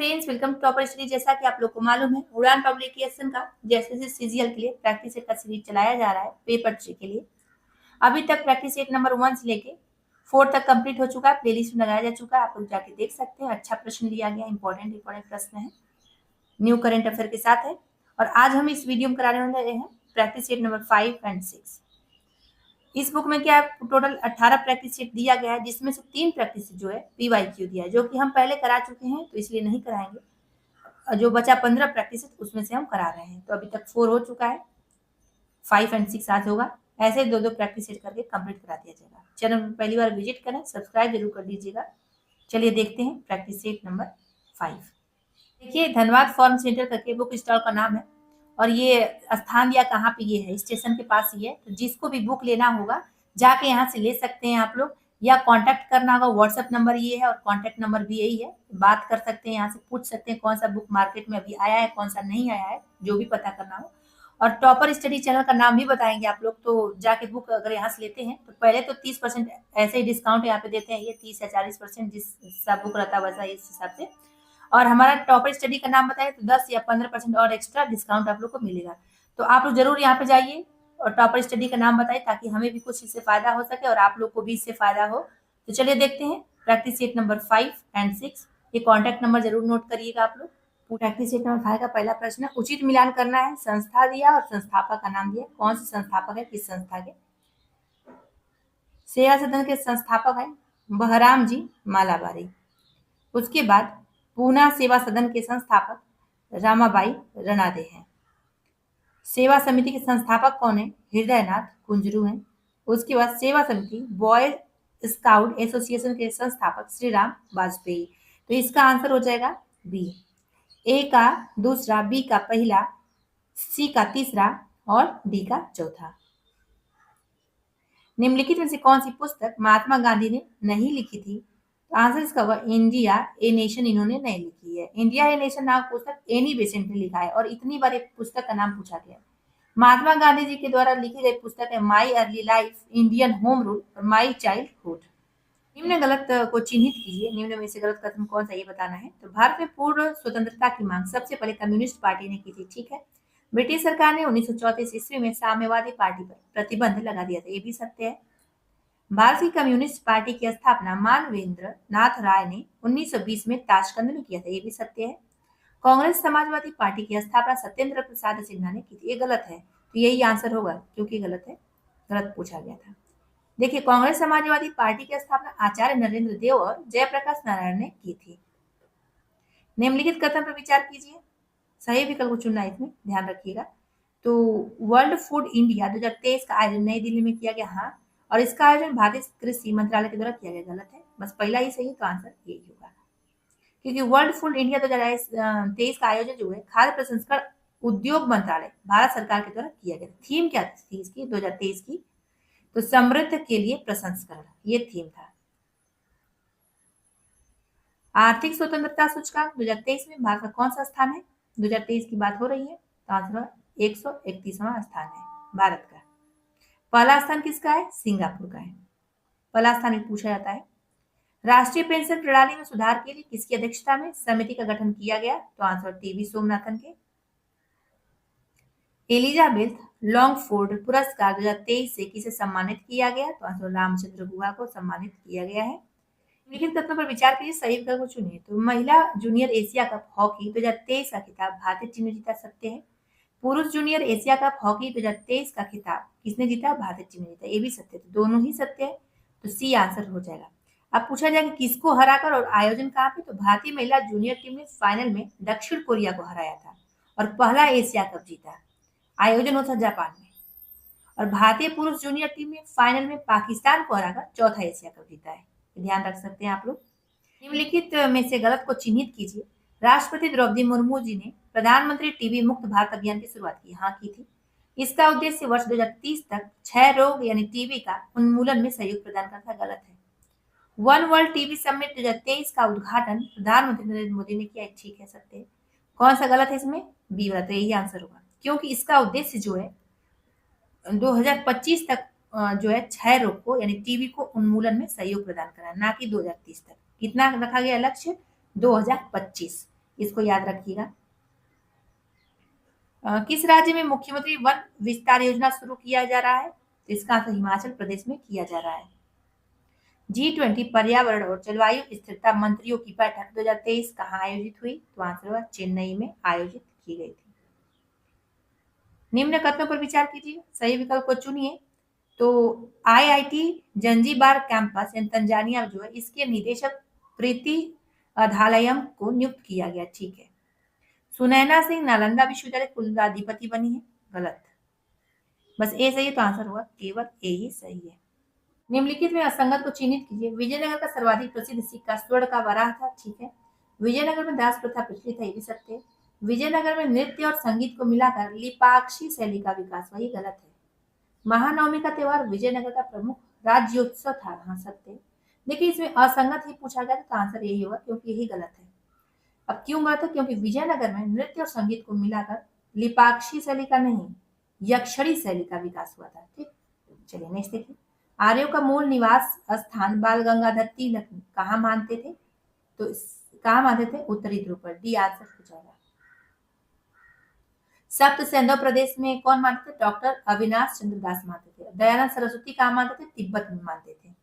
Friends, welcome to Topper Study. जैसा कि आप लोग को मालूम है, उड़ान पब्लिकेशन का जैसे सीजीएल के लिए प्रैक्टिस सेट का सीरीज चलाया जा रहा है पेपर 3 के लिए। अभी तक प्रैक्टिस सेट नंबर 1 से लेके 4 तक कंप्लीट हो चुका है, प्लेलिस्ट में लगाया जा चुका है, आप लोग जाके देख सकते हैं। अच्छा प्रश्न लिया गया, इंपॉर्टेंट प्रश्न है, न्यू करंट अफेयर के साथ है। और आज हम इस वीडियो में कराने वाले हैं प्रैक्टिस सेट नंबर 5 एंड 6। इस बुक में क्या है, टोटल 18 प्रैक्टिस सेट दिया गया है, जिसमें से 3 प्रैक्टिस जो है पीवाईक्यू दिया है, जो कि हम पहले करा चुके हैं, तो इसलिए नहीं कराएंगे। जो बचा 15 प्रैक्टिस उसमें से हम करा रहे हैं। तो अभी तक 4 हो चुका है, 5 एंड 6 आज होगा। ऐसे 2-2 प्रैक्टिस सेट करके कंप्लीट करा दिया जाएगा। चैनल में पहली बार विजिट करें, सब्सक्राइब जरूर कर लीजिएगा। चलिए देखते हैं प्रैक्टिस सेट नंबर 5। देखिए, धनबाद फार्म सेंटर करके बुक स्टॉल का नाम है, और ये स्थान दिया कहाँ पे, ये है स्टेशन के पास ही है। तो जिसको भी बुक लेना होगा जाके यहाँ से ले सकते हैं आप लोग, या कांटेक्ट करना होगा। व्हाट्सएप नंबर ये है और कांटेक्ट नंबर भी यही है, बात कर सकते हैं, यहाँ से पूछ सकते हैं कौन सा बुक मार्केट में अभी आया है, कौन सा नहीं आया है, जो भी पता करना हो। और टॉपर स्टडी चैनल का नाम भी बताएंगे आप लोग, तो जाके बुक अगर यहाँ से लेते हैं तो पहले तो 30% ऐसे ही डिस्काउंट यहाँ पे देते हैं, ये 30 या 40% जिस सब बुक रहता है वैसा इस हिसाब से। और हमारा टॉपर स्टडी का नाम बताए तो 10 या 15% और एक्स्ट्रा डिस्काउंट आप लोग को मिलेगा। तो आप लोग जरूर यहाँ पे जाइए और टॉपर स्टडी का नाम बताइए, ताकि हमें भी कुछ इससे फायदा हो सके और आप लोग को भी इससे फायदा हो। तो चलिए देखते हैं प्रैक्टिस सेट नंबर 5 एंड 6। ये कॉन्टैक्ट नंबर जरूर नोट करिएगा आप लोग। प्रैक्टिस सेट नंबर 5 का पहला प्रश्न है, उचित मिलान करना है। संस्था दिया और संस्थापक का नाम दिया, कौन से संस्थापक है, किस संस्था के। सेवा सदन के संस्थापक है बहराम जी मालाबारी। उसके बाद पूना सेवा सदन के संस्थापक रामाबाई रनादे हैं। सेवा समिति के संस्थापक कौन है, हृदयनाथ कुंजरू हैं। उसके बाद सेवा समिति बॉयज स्काउट एसोसिएशन के संस्थापक श्री राम वाजपेयी। तो इसका आंसर हो जाएगा बी। ए का दूसरा, बी का पहला, सी का तीसरा और डी का चौथा। निम्नलिखित में से कौन सी पुस्तक महात्मा गांधी ने नहीं लिखी थी। तो आंसर इसका हुआ इंडिया ए नेशन, इन्होंने नहीं लिखी है। इंडिया ए नेशन नाम पुस्तक एनी बेसेंट ने लिखा है, और इतनी बार एक पुस्तक का नाम पूछा गया। महात्मा गांधी जी के द्वारा लिखी गई पुस्तक है my early life, Indian home rule और माई चाइल्डहुड। निम्न गलत को चिन्हित कीजिए, निम्न में से गलत कथन कौन सा, ये बताना है। तो भारत में पूर्ण स्वतंत्रता की मांग सबसे पहले कम्युनिस्ट पार्टी ने की थी, ठीक है। ब्रिटिश सरकार ने 1934 ईस्वी में साम्यवादी पार्टी पर प्रतिबंध लगा दिया था, ये भी सत्य है। भारतीय कम्युनिस्ट पार्टी की स्थापना मानवेंद्र नाथ राय ने 1920 में ताशकंद में किया था, ये भी सत्य है। कांग्रेस समाजवादी पार्टी की स्थापना सत्येंद्र प्रसाद सिन्हा ने की थी, ये गलत है। तो यही आंसर होगा, क्योंकि गलत है, गलत पूछा गया था। देखिए, कांग्रेस समाजवादी पार्टी की स्थापना आचार्य नरेंद्र देव और जयप्रकाश नारायण ने की थी। निम्नलिखित कथन पर विचार कीजिए, सही विकल्प को चुनना, इसमें ध्यान रखिएगा। तो वर्ल्ड फूड इंडिया 2023 का आयोजन नई दिल्ली में किया गया, हाँ। और इसका आयोजन भारतीय कृषि मंत्रालय के द्वारा किया गया, गलत है। बस पहला ही सही, तो आंसर यही होगा, क्योंकि वर्ल्ड फूड इंडिया 2023 का आयोजन जो है खाद्य प्रसंस्करण उद्योग मंत्रालय भारत सरकार के द्वारा किया गया। थीम क्या थी इसकी 2023 की, तो समृद्ध के लिए प्रसंस्करण, ये थीम था। आर्थिक स्वतंत्रता सूचकांक 2023 में भारत का कौन सा स्थान है। 2023 की बात हो रही है, तो आंसर 131वां स्थान है भारत का। पहला स्थान किसका है, सिंगापुर का है। पहला स्थान पूछा जाता है। राष्ट्रीय पेंशन प्रणाली में सुधार के लिए किसकी अध्यक्षता में समिति का गठन किया गया, तो आंसर टीवी सोमनाथन के। एलिजाबेथ लॉन्गफोर्ड पुरस्कार 2023 से किसे सम्मानित किया गया, तो आंसर रामचंद्र गुहा को सम्मानित किया गया है। निम्नलिखित तथ्यों पर विचार कीजिए, सही विकल्प को चुनिए। तो महिला जूनियर एशिया कप हॉकी 2023 का खिताब भारतीय टीम ने जीता, सत्य है। पुरुष जूनियर एशिया कप हॉकी 2023 का खिताब किसने जीता, भारतीय टीम ने जीता, ये भी सत्य है। तो दोनों ही सत्य है, तो सी आंसर हो जाएगा। अब पूछा जाएगा किसको हराकर और आयोजन कहाँ पे, तो भारतीय महिला जूनियर टीम ने फाइनल में दक्षिण कोरिया को हराया था और पहला एशिया कप जीता। आयोजन होता जापान में। और भारतीय पुरुष जूनियर टीम ने फाइनल में पाकिस्तान को हराकर चौथा एशिया कप जीता है, ध्यान रख सकते हैं आप लोग। निम्नलिखित में से गलत को चिन्हित कीजिए। राष्ट्रपति द्रौपदी मुर्मू जी ने प्रधानमंत्री टीबी मुक्त भारत अभियान की शुरुआत की, हाँ की थी। इसका उद्देश्य वर्ष 2030 तक क्षय रोग यानी टीबी का उन्मूलन में सहयोग प्रदान करना, गलत है। वन वर्ल्ड टीबी समिट 2023 का उद्घाटन प्रधानमंत्री नरेंद्र मोदी ने किया, ठीक है, सत्य है। कौन सा गलत है इसमें, बी वाला, तो यही आंसर होगा, क्योंकि इसका उद्देश्य जो है 2025 तक जो है क्षय रोग को यानी टीबी को उन्मूलन में सहयोग प्रदान करना, ना कि 2030 तक। कितना रखा गया लक्ष्य, 2025। इसको याद रखिएगा। किस राज्य में मुख्यमंत्री वन विस्तार योजना शुरू किया जा रहा है? तो इसका आंसर हिमाचल प्रदेश में किया जा रहा है। G20 पर्यावरण और जलवायु स्थिरता मंत्रियों की बैठक 2023 कहाँ आयोजित हुई? तो आंसर होगा चेन्नई में आयोजित की गई थी। निम्न कथनों पर विचार कीजिए, सही विकल्प को चुनिए। तो IIT जंजीबार कैंपस इन तंजानिया में जो है, इसके निदेशक प्रीति अधालयम को नियुक्त किया गया। ठीक है। सुनैना सिंह नालंदा विश्वविद्यालय कुलाधिपति बनी है। गलत, बस ए सही है, तो आंसर होगा केवल ए ही सही है। निम्नलिखित में असंगत को चिन्हित कीजिए। विजयनगर का सर्वाधिक प्रसिद्ध सिक्का स्वर्ण का वराह था। ठीक है। विजयनगर में दास प्रथा प्रचलित है, ये भी सत्य है। विजयनगर में नृत्य और संगीत को मिलाकर लिपाक्षी शैली का विकास हुआ, ये गलत है। महानवमी का त्योहार विजयनगर का प्रमुख राज्योत्सव था, हाँ सत्य। देखिए इसमें असंगत ही पूछा गया तो आंसर यही होगा, क्योंकि यही गलत है। अब क्यों गलत है? क्योंकि विजयनगर में नृत्य और संगीत को मिलाकर लिपाक्षी शैली का नहीं, यक्षणी शैली का विकास हुआ था। ठीक, चलिए नेक्स्ट देखिए। आर्यों का मूल निवास स्थान बाल गंगाधर तिलक कहाँ मानते थे? तो कहाँ मानते थे? उत्तरी ध्रुव पर। डी आंसर हो जाएगा। सप्त सैंधव प्रदेश में कौन मानते थे? डॉक्टर अविनाश चंद्र दास मानते थे। दयानंद सरस्वती कहाँ मानते थे? तिब्बत में मानते थे।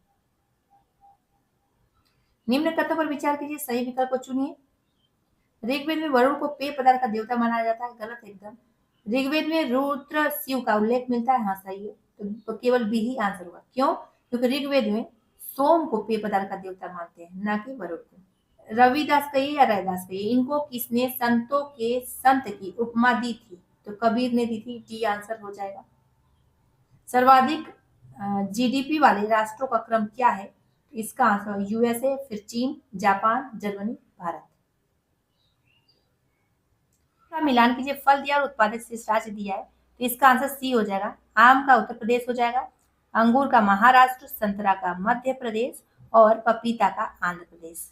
निम्न कथनों पर विचार कीजिए, सही विकल्प को चुनिए। ऋग्वेद में वरुण को पेय पदार्थ का देवता माना जाता है। गलत एकदम। ऋग्वेद में रुद्र शिव का उल्लेख मिलता है। हाँ सही है, तो केवल बी ही आंसर होगा। क्यों? क्योंकि ऋग्वेद में सोम को पेय पदार्थ का देवता मानते हैं, ना कि वरुण को। रविदास कहिए या रैदास कहिए, इनको किसने संतों के संत की उपमा दी थी? तो कबीर ने दी थी। डी आंसर हो जाएगा। सर्वाधिक जीडीपी वाले राष्ट्रों का क्रम क्या है? इसका आंसर यूएसए, फिर चीन, जापान, जर्मनी, भारत। मिलान कीजिए, फल दिया और उत्पादक शेष राज्य दिया है, तो इसका आंसर सी हो जाएगा। आम का उत्तर प्रदेश हो जाएगा, अंगूर का महाराष्ट्र, संतरा का मध्य प्रदेश और पपीता का आंध्र प्रदेश।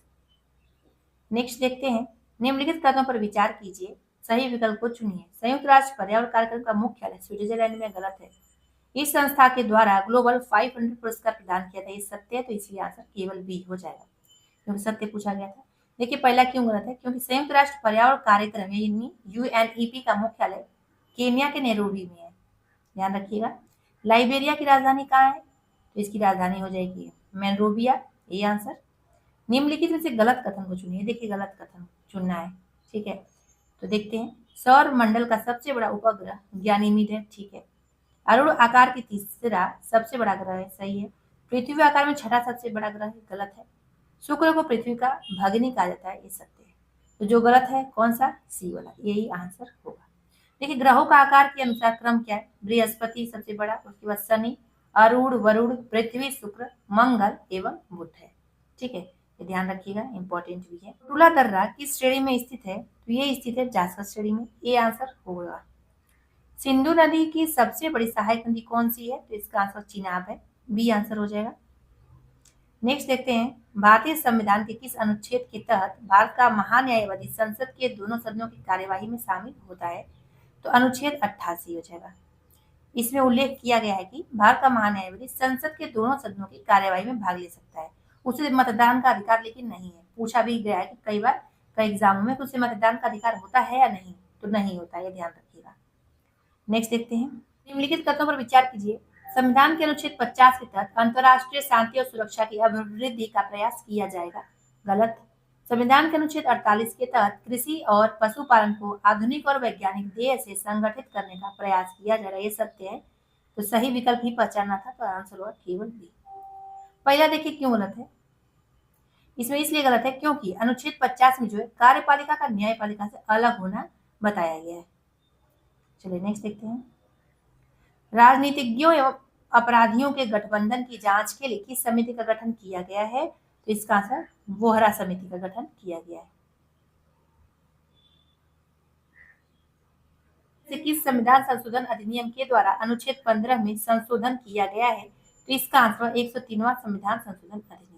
नेक्स्ट देखते हैं। निम्नलिखित कथनों पर विचार कीजिए, सही विकल्प को चुनिए। संयुक्त राष्ट्र पर्यावरण कार्यक्रम का मुख्यालय स्विट्जरलैंड में। गलत है। इस संस्था के द्वारा ग्लोबल 500 पुरस्कार प्रदान किया था, ये सत्य है, तो इसलिए आंसर केवल बी हो जाएगा, क्योंकि सत्य पूछा गया था। देखिए पहला क्यों गलत है? क्योंकि संयुक्त राष्ट्र पर्यावरण कार्यक्रम यानी UNEP का मुख्यालय केन्या के नैरोबी में है, ध्यान रखिएगा। लाइबेरिया की राजधानी कहाँ है? तो इसकी राजधानी हो जाएगी मोनरोविया, ये आंसर। निम्नलिखित में से गलत कथन को चुनिए। देखिए गलत कथन चुनना है, ठीक है। तो देखते हैं। सौर मंडल का सबसे बड़ा उपग्रह गैनीमेड है। ठीक है। अरुण आकार की तीसरा सबसे बड़ा ग्रह है। सही है। पृथ्वी आकार में छठा सबसे बड़ा ग्रह है। गलत है। शुक्र को पृथ्वी का भगिनी कहा जाता है, ये सत्य है। तो जो गलत है कौन सा? सी वाला, यही आंसर होगा। देखिए ग्रहों का आकार के अनुसार क्रम क्या है? बृहस्पति सबसे बड़ा, उसके बाद शनि, अरुण, वरुण, पृथ्वी, शुक्र, मंगल एवं बुध है। ठीक है, ये ध्यान रखिएगा, इंपॉर्टेंट भी है। टूला दर्रा किस श्रेणी में स्थित है? तो ये स्थित है जासकर श्रेणी में, ये आंसर होगा। सिंधु नदी की सबसे बड़ी सहायक नदी कौन सी है? तो इसका आंसर चिनाब है, बी आंसर हो जाएगा। नेक्स्ट देखते हैं। भारतीय संविधान के किस अनुच्छेद के तहत भारत का महान्यायवादी संसद के दोनों सदनों की कार्यवाही में शामिल होता है? तो अनुच्छेद 88 हो जाएगा। इसमें उल्लेख किया गया है कि भारत का महान्यायवादी संसद के दोनों सदनों की कार्यवाही में भाग ले सकता है। उसे मतदान का अधिकार लेकिन नहीं है। पूछा भी गया है कि कई बार कई एग्जामों में उसे मतदान का अधिकार होता है या नहीं, तो नहीं होता है, ध्यान रखिएगा। नेक्स्ट देखते हैं। निम्नलिखित कथनों पर विचार कीजिए। संविधान के अनुच्छेद 50 के तहत अंतर्राष्ट्रीय शांति और सुरक्षा की अभिवृद्धि का प्रयास किया जाएगा। गलत। संविधान के अनुच्छेद 48 के तहत कृषि और पशुपालन को आधुनिक और वैज्ञानिक ध्येय से संगठित करने का प्रयास किया जा रहा है, ये सत्य है। तो सही विकल्प ही पहचानना था, तो आंसर हुआ केवल बी। पहला देखिए क्यों गलत है। इसमें इसलिए गलत है क्योंकि अनुच्छेद 50 में जो है कार्यपालिका का न्यायपालिका से अलग होना बताया गया है। चलिए नेक्स्ट देखते हैं। राजनीतिज्ञों एवं अपराधियों के गठबंधन की जांच के लिए किस समिति का गठन किया गया है? तो इसका आंसर वोहरा समिति का गठन किया गया है। किस संविधान संशोधन अधिनियम के द्वारा अनुच्छेद 15 में संशोधन किया गया है? तो इसका आंसर 103वां संविधान संशोधन अधिनियम।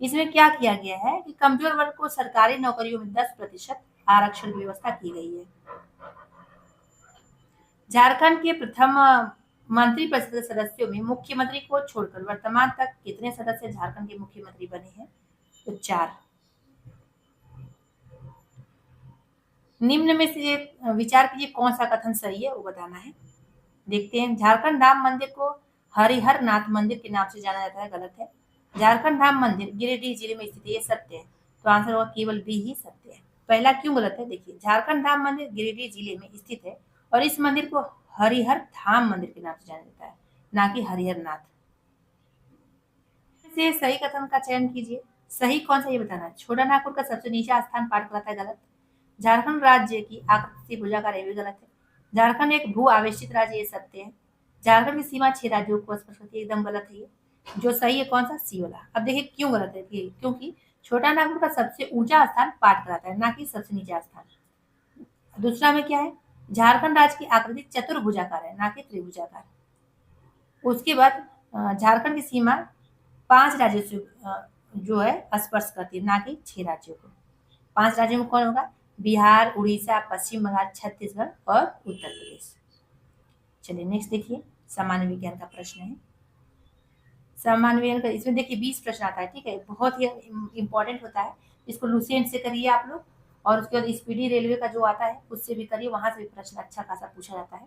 इसमें क्या किया गया है कि कमजोर वर्ग को सरकारी नौकरियों में 10% आरक्षण की व्यवस्था की गई है। झारखंड के प्रथम मंत्रिपरिषद के सदस्यों में मुख्यमंत्री को छोड़कर वर्तमान तक कितने सदस्य झारखंड के मुख्यमंत्री बने हैं? तो 4। निम्न में से विचार कीजिए कौन सा कथन सही है वो बताना है। देखते हैं, झारखंड धाम मंदिर को हरिहर नाथ मंदिर के नाम से जाना जाता है, गलत है। झारखंड धाम मंदिर गिरिडीह जिले में स्थित है, ये सत्य है। तो आंसर होगा केवल बी ही सत्य है। पहला क्यों गलत है, देखिए झारखंड धाम मंदिर गिरिडीह जिले में स्थित है और इस मंदिर को हरिहर धाम मंदिर के नाम से जाना जाता है, ना कि हरिहर नाथ। से सही कथन का चयन कीजिए। सही कौन सा ये बताना है। छोटा नागपुर का सबसे नीचा स्थान पाठ कराता है, गलत। झारखंड राज्य की आकृति भुजाकार, ये भी गलत है। झारखंड एक भू आवेशित राज्य, ये सत्य है। झारखंड की सीमा 6 राज्यों को स्पर्श करती है, एकदम गलत है ये। जो सही है कौन सा, सी वाला। अब देखिए क्यों गलत है, क्योंकि छोटा नागपुर का सबसे ऊंचा स्थान पाठ कराता है, ना कि सबसे नीचा स्थान। दूसरा में क्या है, झारखंड राज्य की आकृति चतुर्भुजाकार है, ना कि त्रिभुजाकार। उसके बाद झारखंड की सीमा 5 राज्यों से जो है स्पर्श करती है, ना कि 6 राज्यों को। 5 राज्यों में कौन होगा, बिहार, उड़ीसा, पश्चिम बंगाल, छत्तीसगढ़ और उत्तर प्रदेश। चलिए नेक्स्ट देखिए, सामान्य विज्ञान का प्रश्न है। सामान्य विज्ञान का इसमें देखिए 20 प्रश्न आता है, ठीक है, बहुत ही इंपॉर्टेंट होता है। इसको लुसेंट से करिए आप लोग, और उसके बाद स्पीडी रेलवे का जो आता है उससे भी करिए, वहां से भी प्रश्न अच्छा खासा पूछा जाता है।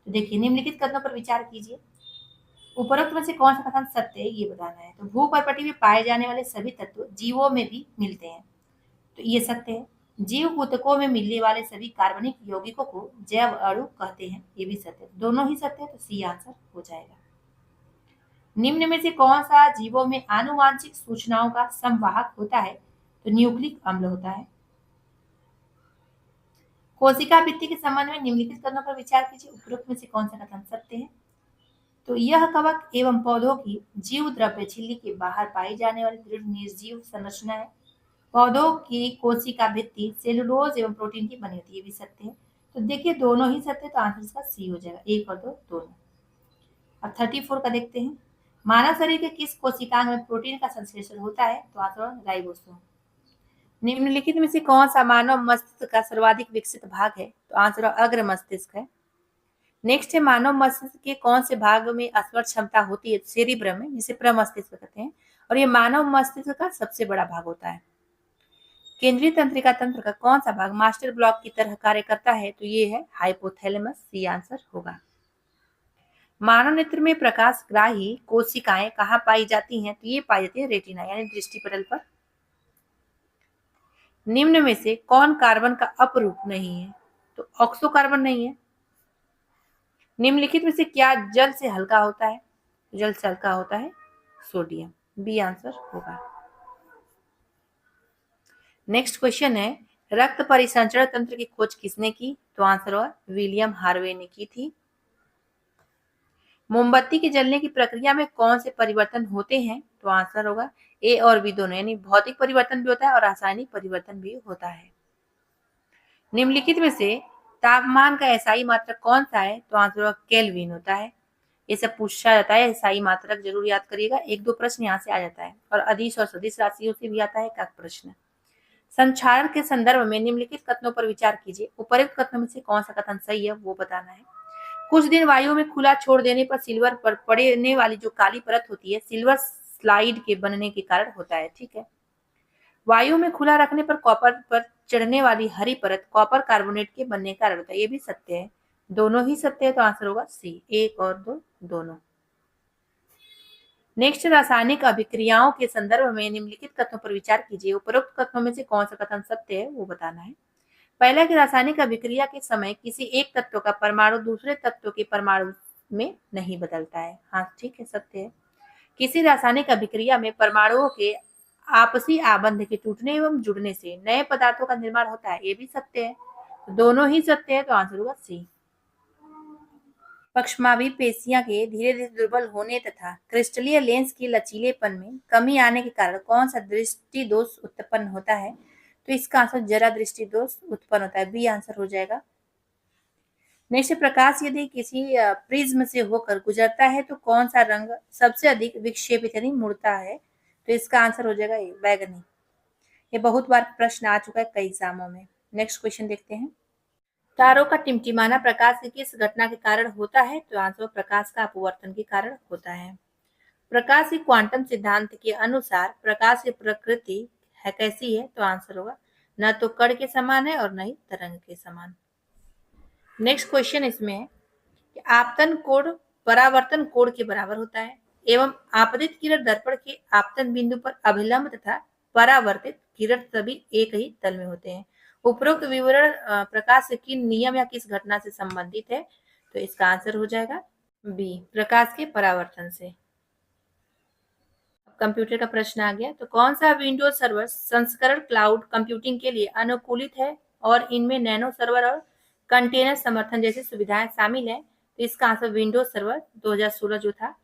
तो देखिए, निम्नलिखित कथनों पर विचार कीजिए। उपरोक्त में से कौन सा कथन सत्य है, ये बताना है। तो भूपर्पटी में पाए जाने वाले सभी तत्व जीवों में भी मिलते हैं, तो ये सत्य है। जीव ऊतकों में मिलने वाले सभी कार्बनिक यौगिकों को जैव अणु कहते हैं, ये भी सत्य है। दोनों ही सत्य है, तो सी आंसर हो जाएगा। निम्न में से कौन सा जीवों में आनुवांशिक सूचनाओं का संवाहक होता है, तो न्यूक्लिक अम्ल होता है। कोशिका भित्ति के संबंध में निम्नलिखित कथनों पर विचार कीजिए। उपरोक्त में से कौन सा कथन सत्य है। तो यह कवक एवं पौधों की जीव द्रव्य झिल्ली के बाहर पाई जाने वाली दृढ़ निर्जीव संरचना है। पौधों की कोशिका भित्ति सेलुलोज एवं प्रोटीन की बनी होती है, ये भी सत्य है। तो देखिए दोनों ही सत्य है, तो आंसर इसका सी हो जाएगा, 1 और 2 दोनों। अब 34 का देखते हैं। मानव शरीर के किस कोशिकांग में प्रोटीन का संश्लेषण होता है, तो आंसर राइबोसोम। निम्नलिखित में से कौन सा मानव मस्तिष्क का सर्वाधिक विकसित भाग है, तो आंसर अग्र मस्तिष्क है। नेक्स्ट है, मानव मस्तिष्क के कौन से भाग में स्मरण क्षमता होती है, सेरिब्रम में, जिसे प्रमस्तिष्क कहते हैं, और ये मानव मस्तिष्क का सबसे बड़ा भाग होता है। केंद्रीय तंत्रिका तंत्र का कौन सा भाग मास्टर ब्लॉक की तरह कार्य करता है, तो ये है हाइपोथैलेमस, सी आंसर होगा। मानव नेत्र में प्रकाशग्राही कोशिकाएं कहाँ पाई जाती हैं, तो ये पाई जाती है रेटिना यानी दृष्टिपटल पर। निम्न में से कौन कार्बन का अपरूप नहीं है, तो ऑक्सो कार्बन नहीं है। निम्नलिखित में से क्या जल से हल्का होता है, जल से हल्का होता है सोडियम, बी आंसर होगा। नेक्स्ट क्वेश्चन है, रक्त परिसंचरण तंत्र की खोज किसने की, तो आंसर होगा विलियम हार्वे ने की थी। मोमबत्ती के जलने की प्रक्रिया में कौन से परिवर्तन होते हैं, तो आंसर होगा ए और बी दोनों, यानी भौतिक परिवर्तन भी होता है और रासायनिक परिवर्तन भी होता है। निम्नलिखित में से तापमान का एसआई मात्रक कौन सा है, तो आंसर होगा केल्विन होता है। ये सब पूछा जाता है, एसआई मात्रक जरूर याद करिएगा, 1-2 प्रश्न यहाँ से आ जाता है, और अदिश और सदिश राशियों से भी आता है एक प्रश्न। संचारण के संदर्भ में निम्नलिखित कथनों पर विचार कीजिए। उपरोक्त कथनों में से कौन सा कथन सही है, वो बताना है। कुछ दिन वायु में खुला छोड़ देने पर सिल्वर पर पड़ने वाली जो काली परत होती है, सिल्वर स्लाइड के बनने के कारण होता है, ठीक है। वायु में खुला रखने पर कॉपर पर चढ़ने वाली हरी परत कॉपर कार्बोनेट के बनने का कारण होता है, ये भी सत्य है। दोनों ही सत्य है, तो आंसर होगा सी, 1 और 2 दोनों। नेक्स्ट, रासायनिक अभिक्रियाओं के संदर्भ में निम्नलिखित कथनों पर विचार कीजिए। उपरोक्त कथनों में से कौन सा कथन सत्य है, वो बताना है। पहला कि रासायनिक अभिक्रिया के समय किसी एक तत्व का परमाणु दूसरे तत्व के परमाणु में नहीं बदलता है, हाँ ठीक है, सत्य है। किसी रासायनिक अभिक्रिया में परमाणुओं के आपसी आबंध के टूटने एवं जुड़ने से नए पदार्थों का निर्माण होता है, ये भी सत्य है। तो दोनों ही सत्य है, तो आंसर होगा सी। पक्षमावी पेशियां के धीरे धीरे दुर्बल होने तथा क्रिस्टलीय लेंस के लचीलेपन में कमी आने के कारण कौन सा दृष्टि दोष उत्पन्न होता है, तो इसका आंसर जरा दृष्टि दोष उत्पन्न होता है, बी आंसर हो जाएगा। नेक्स्ट, प्रकाश यदि किसी प्रिज्म से होकर गुजरता है तो कौन सा रंग सबसे अधिक विक्षेपित यानी मुड़ता है, तो इसका आंसर हो जाएगा बैगनी। ये बहुत बार प्रश्न आ चुका है कई एग्जामों में। नेक्स्ट क्वेश्चन देखते हैं। तारों का टिमटिमाना प्रकाश की किस घटना के कारण होता है, तो आंसर प्रकाश का अपवर्तन के कारण होता है। प्रकाश के क्वांटम सिद्धांत के अनुसार प्रकाश की प्रकृति है कैसी है, तो आंसर होगा न तो कण के समान है और न ही तरंग के समान। नेक्स्ट क्वेश्चन इसमें है कि आपतन कोण परावर्तन कोण के बराबर होता है एवं आपतित किरण दर्पण के आपतन बिंदु पर अभिलंब तथा परावर्तित किरण सभी एक ही तल में होते हैं। उपरोक्त विवरण प्रकाश के किन नियम या किस घटना से संबंधित है? तो इसका आंसर हो जाएगा बी, प्रकाश के परावर्तन से। कंप्यूटर का प्रश्न आ गया, तो कौन सा विंडोज सर्वर संस्करण क्लाउड कंप्यूटिंग के लिए अनुकूलित है और इनमें नैनो सर्वर और कंटेनर समर्थन जैसी सुविधाएं शामिल है? तो इसका आंसर विंडोज सर्वर 2016 जो था।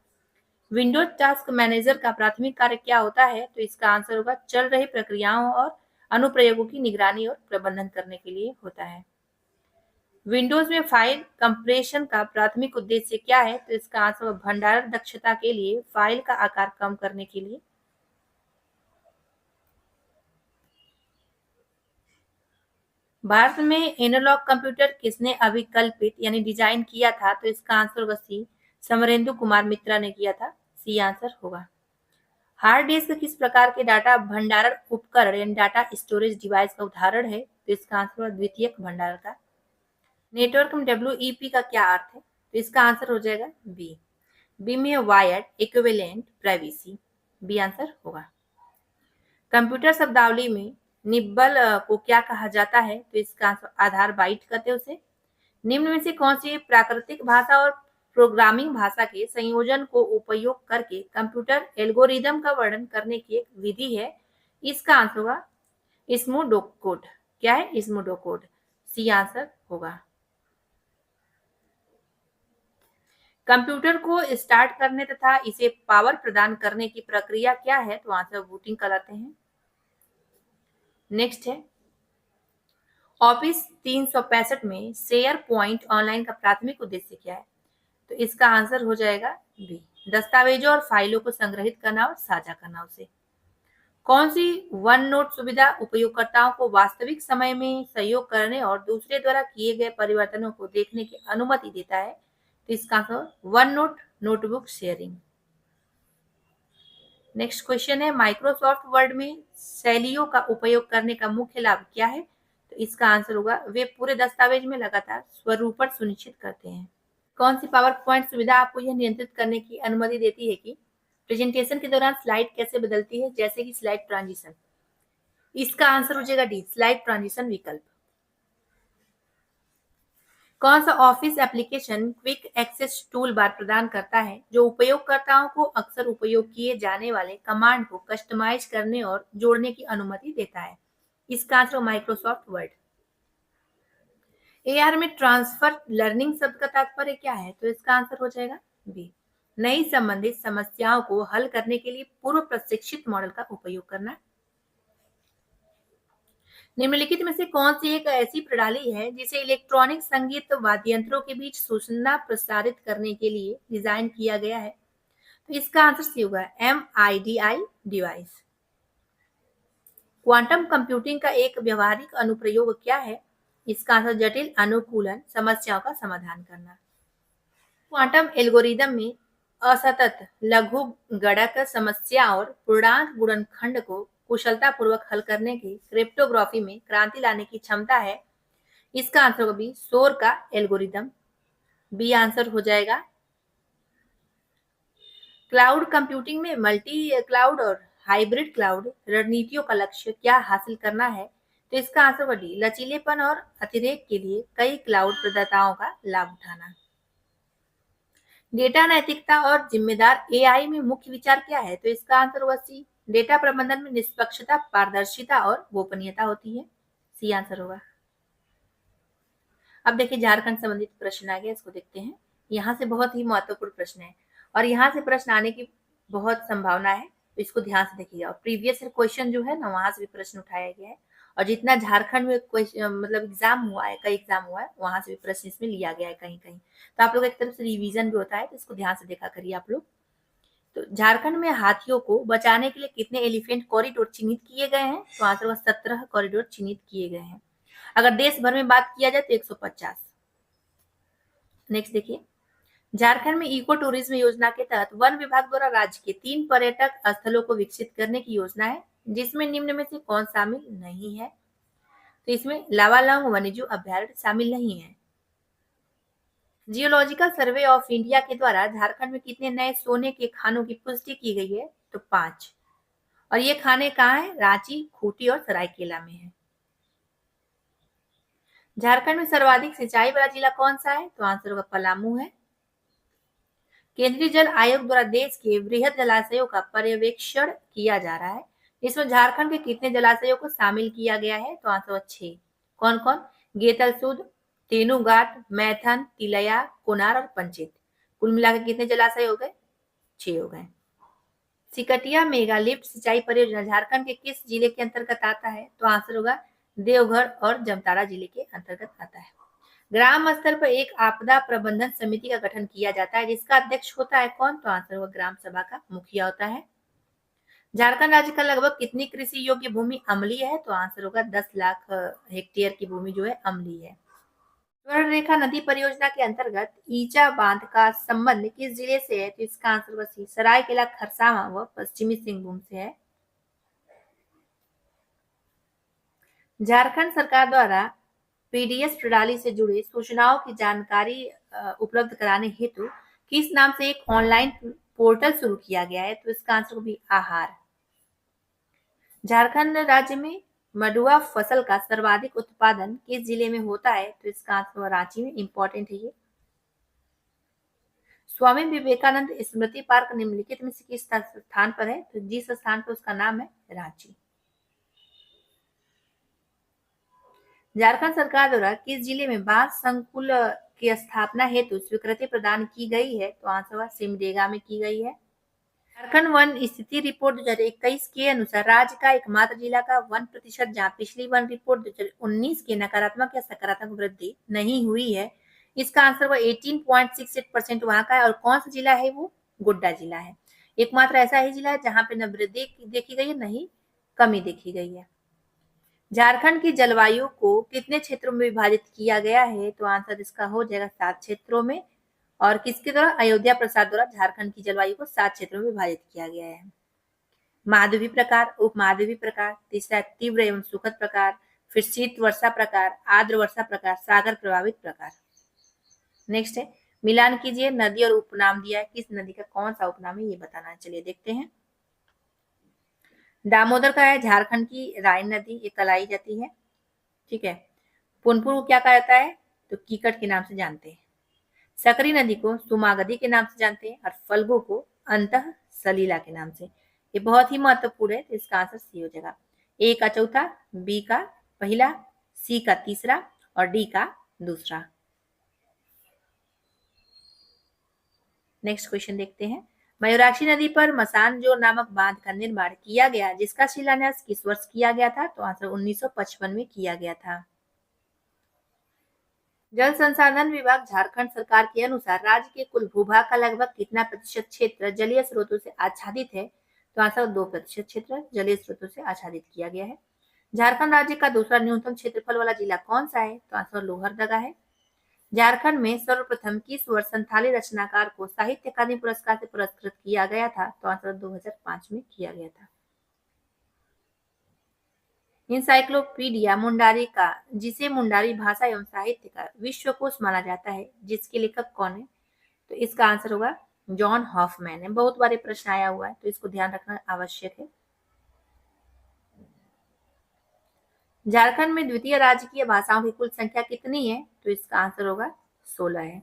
विंडोज टास्क मैनेजर का प्राथमिक कार्य क्या होता है? तो इसका आंसर होगा चल रही प्रक्रियाओं और अनुप्रयोगों की निगरानी और प्रबंधन करने के लिए होता है। विंडोज में फाइल कंप्रेशन का प्राथमिक उद्देश्य क्या है? तो इसका आंसर भंडारण दक्षता के लिए, फाइल का आकार कम करने के लिए। भारत में एनालॉग कंप्यूटर किसने अभिकल्पित यानी डिजाइन किया था? तो इसका आंसर होगा सी, समरेंदु कुमार मित्रा ने किया था। सी आंसर होगा। हार्ड डिस्क किस प्रकार के डाटा भंडारण उपकरण यानी डाटा स्टोरेज डिवाइस का उदाहरण है? तो इसका आंसर होगा द्वितीयक भंडारण का। नेटवर्क में WEP का क्या अर्थ है? तो इसका आंसर हो जाएगा बी, बी में wired equivalent privacy. B answer होगा। कंप्यूटर शब्दावली में निब्बल को क्या कहा जाता है? तो इसका आंसर आधार बाइट कहते हैं उसे। निम्न में से कौन सी प्राकृतिक भाषा और प्रोग्रामिंग भाषा के संयोजन को उपयोग करके कंप्यूटर एल्गोरिदम का वर्णन करने की एक विधि है? इसका आंसर होगा स्मूडोकोड। क्या है? स्मूडोकोड। सी आंसर होगा। कंप्यूटर को स्टार्ट करने तथा इसे पावर प्रदान करने की प्रक्रिया क्या है? तो आंसर बूटिंग कहलाते हैं। नेक्स्ट है, ऑफिस 365 में शेयर पॉइंट ऑनलाइन का प्राथमिक उद्देश्य क्या है? तो इसका आंसर हो जाएगा बी, दस्तावेजों और फाइलों को संग्रहित करना और साझा करना उसे। कौन सी वन नोट सुविधा उपयोगकर्ताओं को वास्तविक समय में सहयोग करने और दूसरे द्वारा किए गए परिवर्तनों को देखने की अनुमति देता है? तो इसका answer one note notebook sharing. Next question है, माइक्रोसॉफ्ट वर्ड में शैलियों का उपयोग करने का मुख्य लाभ क्या है? तो इसका आंसर होगा वे पूरे दस्तावेज में लगातार स्वरूपण सुनिश्चित करते हैं। कौन सी पावर पॉइंट सुविधा आपको यह नियंत्रित करने की अनुमति देती है कि प्रेजेंटेशन के दौरान स्लाइड कैसे बदलती है, जैसे कि स्लाइड ट्रांजिशन? इसका आंसर हो जाएगा डी, स्लाइड ट्रांजिशन विकल्प। कौन सा office application quick access toolbar प्रदान करता है जो उपयोगकर्ताओं को अक्सर उपयोग किए जाने वाले कमांड को कस्टमाइज करने और जोड़ने की अनुमति देता है? इसका आंसर माइक्रोसॉफ्ट वर्ड। AR में ट्रांसफर लर्निंग शब्द का तात्पर्य क्या है? तो इसका आंसर हो जाएगा बी, नई संबंधित समस्याओं को हल करने के लिए पूर्व प्रशिक्षित मॉडल का उपयोग करना। निम्नलिखित में से कौन सी एक ऐसी प्रणाली है जिसे इलेक्ट्रॉनिक संगीत वाद्ययंत्रों के बीच सूचना प्रसारित करने के लिए डिजाइन किया गया है? तो इसका आंसर सी होगा, MIDI डिवाइस। क्वांटम कंप्यूटिंग का एक व्यवहारिक अनुप्रयोग क्या है? इसका आंसर जटिल अनुकूलन समस्याओं का समाधान करना। क्वांटम एल्गोरिदम में असतत लघुगणक समस्या और पूर्णांक गुणनखंड को कुशलतापूर्वक हल करने की क्रिप्टोग्राफी में क्रांति लाने की क्षमता है। इसका आंसर होगा बी, शोर का एल्गोरिदम। बी आंसर हो जाएगा। क्लाउड कंप्यूटिंग में मल्टी क्लाउड और हाइब्रिड क्लाउड रणनीतियों का लक्ष्य क्या हासिल करना है? तो इसका आंसर होगा डी, लचीलेपन और अतिरेक के लिए कई क्लाउड प्रदाताओं का लाभ उठाना। डेटा नैतिकता और जिम्मेदार AI में मुख्य विचार क्या है? तो इसका आंसर होगा सी, डेटा प्रबंधन में निष्पक्षता, पारदर्शिता और गोपनीयता होती है। सी आंसर होगा। अब देखिए झारखंड संबंधित प्रश्न आ गया, इसको देखते हैं। यहाँ से बहुत ही महत्वपूर्ण प्रश्न है और यहाँ से प्रश्न आने की बहुत संभावना है, तो इसको ध्यान से देखिएगा। और प्रीवियस क्वेश्चन जो है ना, वहां से भी प्रश्न उठाया गया है और जितना झारखंड में मतलब एग्जाम हुआ है, कई एग्जाम हुआ है, वहां से भी प्रश्न इसमें लिया गया है कहीं कहीं। तो आप लोग एक तरफ से रिवीजन भी होता है, तो इसको ध्यान से देखा करिए आप लोग। तो झारखंड में हाथियों को बचाने के लिए कितने एलिफेंट कॉरिडोर चिन्हित किए गए हैं? तो आंसर होगा 17 कॉरिडोर चिन्हित किए गए हैं। अगर देश भर में बात किया जाए तो 150। नेक्स्ट देखिए, झारखंड में इको टूरिज्म योजना के तहत वन विभाग द्वारा राज्य के 3 पर्यटक स्थलों को विकसित करने की योजना है, जिसमें निम्न में से कौन शामिल नहीं है? तो इसमें लावालौंग वन्यजीव अभ्यारण्य शामिल नहीं है। जियोलॉजिकल सर्वे ऑफ इंडिया के द्वारा झारखंड में कितने नए सोने के खानों की पुष्टि की गई है? तो 5। और ये खाने कहाँ है? रांची, खूंटी और सरायकेला में है। झारखंड में सर्वाधिक सिंचाई वाला जिला कौन सा है? तो आंसर होगा पलामू है। केंद्रीय जल आयोग द्वारा देश के वृहद जलाशयों का पर्यवेक्षण किया जा रहा है। इसमें झारखंड के कितने जलाशयों को शामिल किया गया है? तो आंसर 6। कौन कौन? गेतलसूद, तेनुघाट, मैथन, तिलैया, कोनार और पंचित। कुल मिलाकर कितने जलाशय हो गए? 6 हो गए। सिकटिया मेगा लिफ्ट सिंचाई परियोजना झारखंड के किस जिले के अंतर्गत आता है? तो आंसर होगा देवघर और जामताड़ा जिले के अंतर्गत आता है। ग्राम स्तर पर एक आपदा प्रबंधन समिति का गठन किया जाता है जिसका अध्यक्ष होता है कौन? तो आंसर होगा ग्राम सभा का मुखिया होता है। झारखंड राज्य का लगभग कितनी कृषि योग्य भूमि अम्लीय है? तो आंसर होगा 10 लाख हेक्टेयर की भूमि जो है अम्लीय है। स्वर्ण रेखा नदी परियोजना के अंतर्गत ईचा बांध का संबंध किस जिले से है? तो इसका आंसर होगा सी, सरायकेला खरसावां व पश्चिमी सिंहभूम से है। झारखंड सरकार द्वारा पीडीएस प्रणाली से जुड़े सूचनाओं की जानकारी उपलब्ध कराने हेतु किस नाम से एक ऑनलाइन पोर्टल शुरू किया गया है? तो इसका आंसर भी आहार। झारखंड राज्य में मडुआ फसल का सर्वाधिक उत्पादन किस जिले में होता है? तो इसका आंसर रांची में। इंपॉर्टेंट है ये। स्वामी विवेकानंद स्मृति पार्क निम्नलिखित में से किस स्थान पर है? तो जिस स्थान पर उसका नाम है रांची। झारखंड सरकार द्वारा किस जिले में बांस संकुल की स्थापना हेतु स्वीकृति प्रदान की गई है? तो आंसर सिमडेगा में की गई है। झारखंड वन स्थिति रिपोर्ट 2021 के अनुसार राज्य का एकमात्र जिला का 1% जहां पिछली वन रिपोर्ट 2019 के नकारात्मक या सकारात्मक वृद्धि नहीं हुई है, इसका आंसर वो 18.68% वहां का है। और कौन सा जिला है? वो गोड्डा जिला है। एकमात्र ऐसा ही जिला है जहां पे न वृद्धि देखी गई है न ही कमी देखी गई है। झारखंड की जलवायु को कितने क्षेत्रों में विभाजित किया गया है? तो आंसर इसका हो जाएगा 7 क्षेत्रों में। और किसके द्वारा? अयोध्या प्रसाद द्वारा झारखंड की जलवायु को 7 क्षेत्रों में विभाजित किया गया है। महाद्वीपीय प्रकार, उपमहाद्वीपीय प्रकार, तीसरा तीव्र एवं सुखद प्रकार, फिर शीत वर्षा प्रकार, आर्द्र वर्षा प्रकार, सागर प्रभावित प्रकार। नेक्स्ट है मिलान कीजिए, नदी और उपनाम दिया है, किस नदी का कौन सा उपनाम है ये बताना है। चलिए देखते हैं। दामोदर का है झारखंड की राइन नदी, ये कलाई जाती है। ठीक है। पुनपुन को क्या कहा जाता है? तो कीकट के नाम से जानते हैं। सकरी नदी को सुमागधी के नाम से जानते हैं और फल्गु को अंतः सलीला के नाम से। ये बहुत ही महत्वपूर्ण है, तो इसका आंसर सी हो जाएगा। ए का चौथा, बी का पहला, सी का तीसरा और डी का दूसरा। नेक्स्ट क्वेश्चन देखते हैं। मयूराक्षी नदी पर मसानजोर नामक बांध का निर्माण किया गया जिसका शिलान्यास किस वर्ष किया गया था? तो आंसर 1955 में किया गया था। जल संसाधन विभाग झारखंड सरकार के अनुसार राज्य के कुल भूभाग का लगभग कितना प्रतिशत क्षेत्र जलीय स्रोतों से आच्छादित है? तो आंसर 2% क्षेत्र जलीय स्रोतों से आच्छादित किया गया है। झारखंड राज्य का दूसरा न्यूनतम क्षेत्रफल वाला जिला कौन सा है? तो आंसर लोहरदगा है। झारखंड में सर्वप्रथम किस वर्ष संथाली रचनाकार को साहित्य अकादमी पुरस्कार से पुरस्कृत किया गया था? तो आंसर 2005 में किया गया था। इंसाइक्लोपीडिया मुंडारी का, जिसे मुंडारी भाषा एवं साहित्य का विश्वकोश माना जाता है, जिसके लेखक कौन है? तो इसका आंसर होगा जॉन हॉफमैन है। बहुत बार प्रश्न आया हुआ है तो इसको ध्यान रखना आवश्यक है। झारखंड में द्वितीय राजकीय भाषाओं की कुल संख्या कितनी है? तो इसका आंसर होगा 16 है।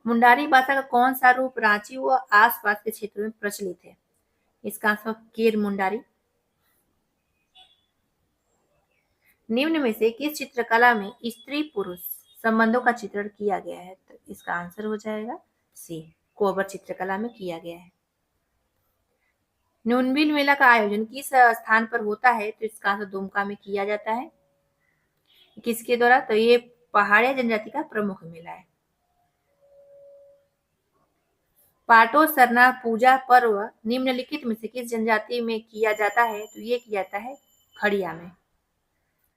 मुंडारी भाषा का कौन सा रूप रांची व आसपास के क्षेत्रों में प्रचलित है? इसका आंसर केर मुंडारी। निम्न में से किस चित्रकला में स्त्री पुरुष संबंधों का चित्रण किया गया है? तो इसका आंसर हो जाएगा सी, कोबर चित्रकला में किया गया है। न्यूनबिल मेला का आयोजन किस स्थान पर होता है? तो इसका आंसर दुमका में किया जाता है। किसके द्वारा? तो ये पहाड़िया जनजाति का प्रमुख मेला है। पाटो सरना पूजा पर्व निम्नलिखित में से किस जनजाति में किया जाता है? तो ये किया जाता है खड़िया में।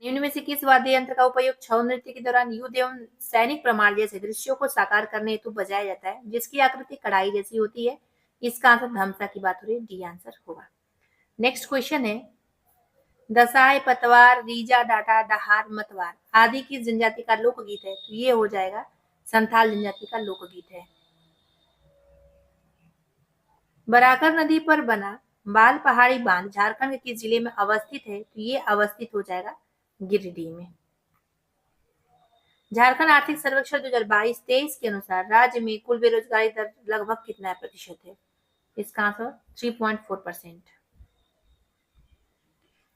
निम्न में से किस वाद्य यंत्र का उपयोग छऊ नृत्य के दौरान युद्ध एवं सैनिक प्रमाण जैसे दृश्यों को साकार करने हेतु बजाया जाता है, जिसकी आकृति कढ़ाई जैसी होती है? इसका आंसर धमसा की बात हो रही है, डी आंसर होगा। नेक्स्ट क्वेश्चन है, दसाई, पतवार, रीजा, डाटा, दहार, मतवार आदि किस जनजाति का लोकगीत है? तो ये हो जाएगा संथाल जनजाति का लोकगीत है। बराकर नदी पर बना बाल पहाड़ी बांध झारखंड के किस जिले में अवस्थित है? तो ये अवस्थित हो जाएगा गिरिडीह में। झारखंड आर्थिक सर्वेक्षण 2022-23 के अनुसार राज्य में कुल बेरोजगारी दर लगभग कितना प्रतिशत है? इसका आंसर 3.4%।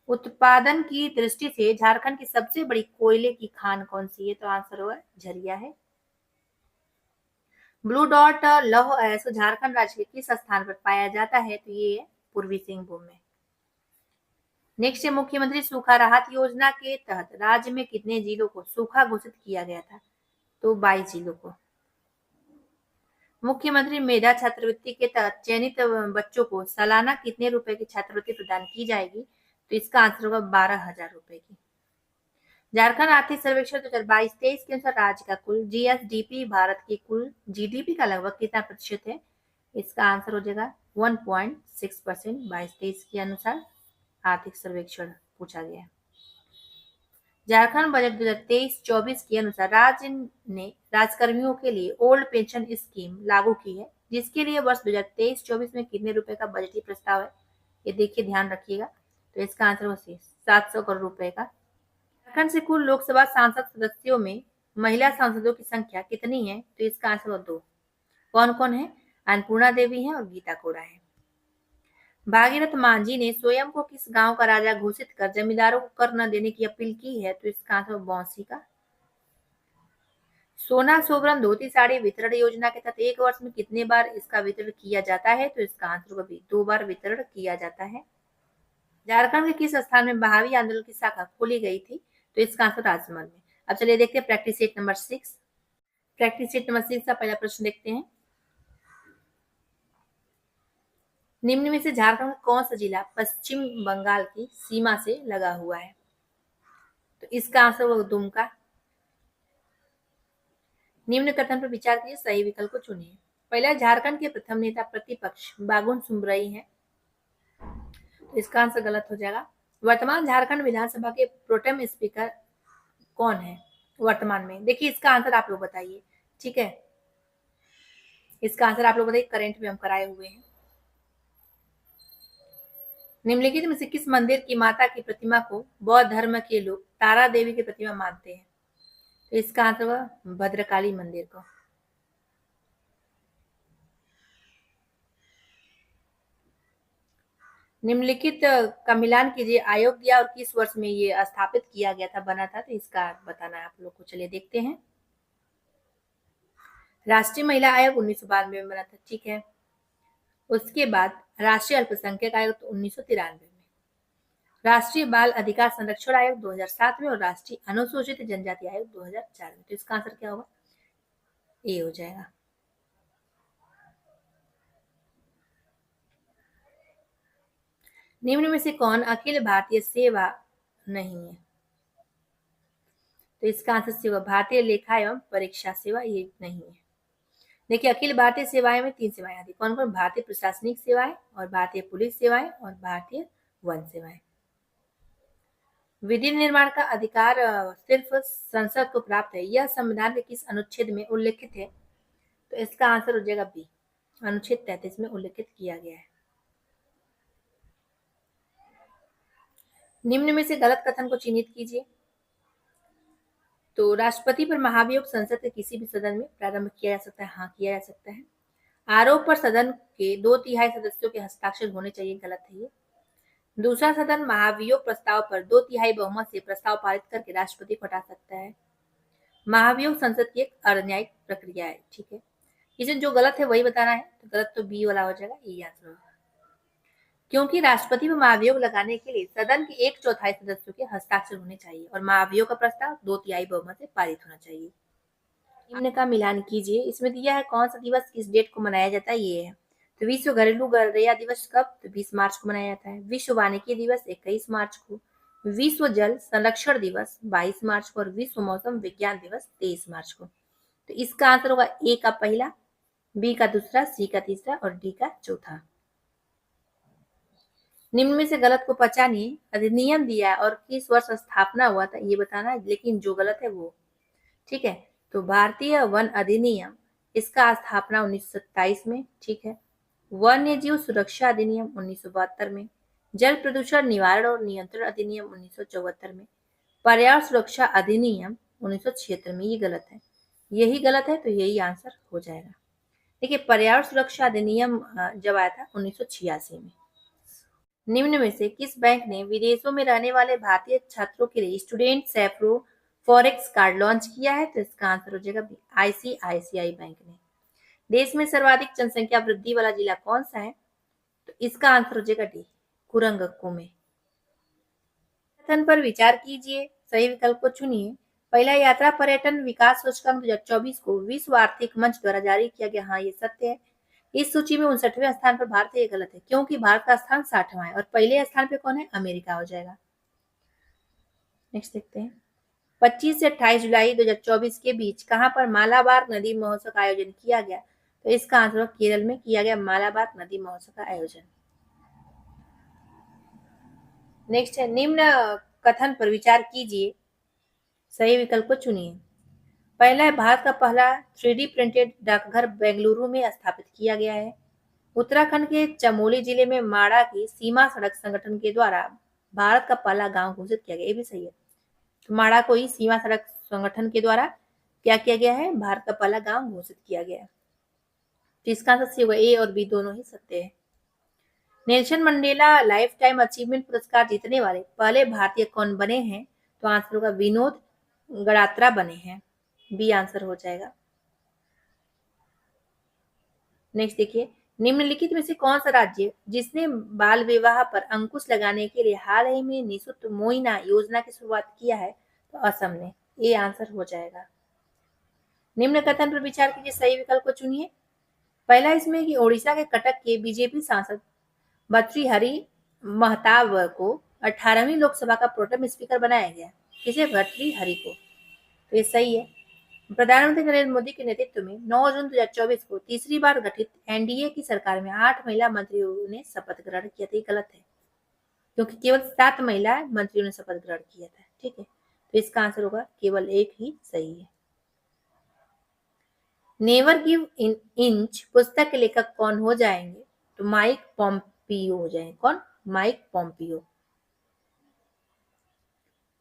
उत्पादन की दृष्टि से झारखंड की सबसे बड़ी कोयले की खान कौन सी है? तो आंसर होगा झरिया है। ब्लू डॉट लौह अयस्क झारखंड राज्य के किस स्थान पर पाया जाता है? तो ये है पूर्वी सिंहभूम में। नेक्स्ट है, मुख्यमंत्री सूखा राहत योजना के तहत राज्य में कितने जिलों को सूखा घोषित किया गया था? तो 22 जिलों को। मुख्यमंत्री मेधा छात्रवृत्ति के तहत चयनित बच्चों को सालाना कितने रुपए की छात्रवृत्ति प्रदान की जाएगी? तो इसका आंसर होगा 12,000 रुपए की। झारखंड आर्थिक सर्वेक्षण 2022-23 के अनुसार राज्य का कुल जीएसडीपी भारत के कुल जीडीपी का लगभग कितना प्रतिशत है? इसका आंसर हो जाएगा 1.6%। 22-23 के अनुसार आर्थिक सर्वेक्षण पूछा गया। झारखंड बजट 2023-24 के अनुसार राज्य ने राजकर्मियों के लिए ओल्ड पेंशन स्कीम लागू की है, जिसके लिए वर्ष 2023-24 में कितने रुपए का बजटीय प्रस्ताव है? ये देखिए, ध्यान रखिएगा। तो इसका आंसर हो 700 करोड़ रुपए का। झारखंड से कुल लोकसभा सांसद सदस्यों में महिला सांसदों की संख्या कितनी है? तो इसका आंसर हो 2। कौन कौन है? अन्नपूर्णा देवी है और गीता कोड़ा है। भागीरथ मांझी ने स्वयं को किस गांव का राजा घोषित कर जमींदारों को कर न देने की अपील की है? तो इसका आंसर बौंसी का। सोना सोबरन धोती साड़ी वितरण योजना के तहत एक वर्ष में कितने बार इसका वितरण किया जाता है? तो इसका आंसर भी 2 बार वितरण किया जाता है। झारखंड के किस स्थान में महावी आंदोलन की शाखा खोली गई थी? तो इसका आंसर राजमहल में। अब चलिए देखते हैं practice set number 6। Practice set number 6 का पहला प्रश्न देखते हैं। निम्न में से झारखंड का कौन सा जिला पश्चिम बंगाल की सीमा से लगा हुआ है? तो इसका आंसर होगा दुमका। निम्न कथन पर विचार कीजिए, सही विकल्प को चुनिए। पहला, झारखंड के प्रथम नेता प्रतिपक्ष बागुन सुमरई हैं। तो इसका आंसर गलत हो जाएगा। वर्तमान झारखंड विधानसभा के प्रोटेम स्पीकर कौन है वर्तमान में? देखिए, इसका आंसर आप लोग बताइए। ठीक है, इसका आंसर आप लोग बताइए, करंट में हम कराए हुए हैं। निम्नलिखित में से किस मंदिर की माता की प्रतिमा को बौद्ध धर्म के लोग तारा देवी की प्रतिमा मानते हैं? तो इसका आंसर होगा भद्रकाली मंदिर को। निम्नलिखित का मिलान कीजिए, अयोध्या और किस वर्ष में ये स्थापित किया गया था, बना था? तो इसका बताना है आप लोग को। चलिए देखते हैं। राष्ट्रीय महिला आयोग 1992 में बना था। ठीक है, उसके बाद राष्ट्रीय अल्पसंख्यक आयोग तो 1993 में, राष्ट्रीय बाल अधिकार संरक्षण आयोग 2007 में और राष्ट्रीय अनुसूचित जनजाति आयोग 2004 में। तो इसका आंसर क्या होगा? ए हो जाएगा। निम्न में से कौन अखिल भारतीय सेवा नहीं है? तो इसका आंसर सेवा भारतीय लेखा एवं परीक्षा सेवा ये नहीं है। देखिए, अखिल भारतीय सेवाएं में 3 सेवाएं आती। कौन कौन? भारतीय प्रशासनिक सेवाएं और भारतीय पुलिस सेवाएं और भारतीय वन सेवाएं। विधि निर्माण का अधिकार सिर्फ संसद को प्राप्त है, यह संविधान के किस अनुच्छेद में उल्लेखित है? तो इसका आंसर हो जाएगा बी, अनुच्छेद 33 में उल्लेखित किया गया है। निम्न में से गलत कथन को चिन्हित कीजिए। तो राष्ट्रपति पर महाभियोग संसद के किसी भी सदन में प्रारंभ किया जा सकता है। हाँ, किया जा सकता है। आरोप पर सदन के 2/3 सदस्यों के हस्ताक्षर होने चाहिए, गलत है ये। दूसरा सदन महाभियोग प्रस्ताव पर 2/3 बहुमत से प्रस्ताव पारित करके राष्ट्रपति को हटा सकता है। महाभियोग संसद की एक अन्यायिक प्रक्रिया है। ठीक है, इसमें जो गलत है वही बताना है। तो गलत तो बी वाला हो जाएगा, ये आंसर होगा। क्योंकि राष्ट्रपति पर महाभियोग लगाने के लिए सदन के 1/4 सदस्यों के हस्ताक्षर होने चाहिए और महाभियोग का प्रस्ताव 2/3 बहुमत से पारित होना चाहिए। निम्न का मिलान कीजिए। इसमें दिया है कौन सा दिवस किस डेट को मनाया जाता है, ये है। तो विश्व घरेलू गौरैया दिवस कब? तो 20 मार्च को मनाया जाता है। विश्व वानिकी दिवस 21 मार्च को, विश्व जल संरक्षण दिवस 22 मार्च को और विश्व मौसम विज्ञान दिवस 23 मार्च को। तो इसका आंसर होगा ए का पहला बी का दूसरा, सी का तीसरा और डी का चौथा। निम्न में से गलत को पहचानिए। अधिनियम दिया है और किस वर्ष स्थापना हुआ था ये बताना है, लेकिन जो गलत है वो। ठीक है, तो भारतीय वन अधिनियम, इसका स्थापना 1927 में। ठीक है, वन्य जीव सुरक्षा अधिनियम 1972 में, जल प्रदूषण निवारण और नियंत्रण अधिनियम 1974 में, पर्यावरण सुरक्षा अधिनियम 1976 में। ये गलत है, यही गलत है, तो यही आंसर हो जाएगा। देखिए, पर्यावरण सुरक्षा अधिनियम जब आया था 1986 में। निम्न में से किस बैंक ने विदेशों में रहने वाले भारतीय छात्रों के लिए स्टूडेंट सेफ्रो फॉरेक्स कार्ड लॉन्च किया है? तो इसका आंसर हो जाएगा आईसीआईसीआई बैंक ने। देश में सर्वाधिक जनसंख्या वृद्धि वाला जिला कौन सा है? तो इसका आंसर हो जाएगा डी, कुरंगक्कू में। कथन पर विचार कीजिए, सही विकल्प को चुनिए। पहला, यात्रा पर्यटन विकास सूचकांक 2024 को विश्व आर्थिक मंच द्वारा जारी किया गया। हाँ, ये सत्य है। इस सूची में 59वें स्थान पर भारत है, ये गलत है, क्योंकि भारत का स्थान 60वां है और पहले स्थान पे कौन है? अमेरिका हो जाएगा। नेक्स्ट देखते हैं, 25 से 28 जुलाई 2024 के बीच कहां पर मालाबार नदी महोत्सव का आयोजन किया गया? तो इसका आंसर केरल में किया गया मालाबार नदी महोत्सव का आयोजन। नेक्स्ट है, निम्न कथन पर विचार कीजिए, सही विकल्प को चुनिए। पहला है, भारत का पहला 3D प्रिंटेड डाकघर बेंगलुरु में स्थापित किया गया है। उत्तराखंड के चमोली जिले में माड़ा की सीमा सड़क संगठन के द्वारा भारत का पहला गांव घोषित किया गया। ये भी सही है, तो माड़ा को ही सीमा सड़क संगठन के द्वारा क्या किया गया है? भारत का पहला गांव घोषित किया गया है। तो इसका आंसर सी होगा, ए और बी दोनों ही सत्य है। Nelson Mandela life time achievement पुरस्कार जीतने वाले पहले भारतीय कौन बने हैं? तो आंसर होगा विनोद गड़ात्रा बने हैं, बी आंसर हो जाएगा। नेक्स्ट देखिए, निम्नलिखित में से कौन सा राज्य जिसने बाल विवाह पर अंकुश लगाने के लिए हाल ही में निशुल्क मोइना योजना की शुरुआत किया है? तो असम ने, ये आंसर हो जाएगा। निम्न कथन पर विचार कीजिए, सही विकल्प को चुनिए। पहला इसमें कि ओडिशा के कटक के बीजेपी सांसद भर्तृहरि महताब को 18वीं लोकसभा का प्रोटेम स्पीकर बनाया गया। किसे? भर्तृहरि को, तो ये सही है। प्रधानमंत्री नरेंद्र मोदी के नेतृत्व में 9 जून 2024 को तीसरी बार गठित एनडीए की सरकार में 8 महिला मंत्रियों ने शपथ ग्रहण किया था। गलत है, क्योंकि केवल 7 महिला मंत्रियों ने शपथ ग्रहण किया था। ठीक है, तो इसका आंसर होगा केवल एक ही सही है। नेवर गिव इन इंच पुस्तक के लेखक कौन हो जाएंगे? तो माइक पॉम्पियो हो जाएंगे। कौन? Mike Pompeo.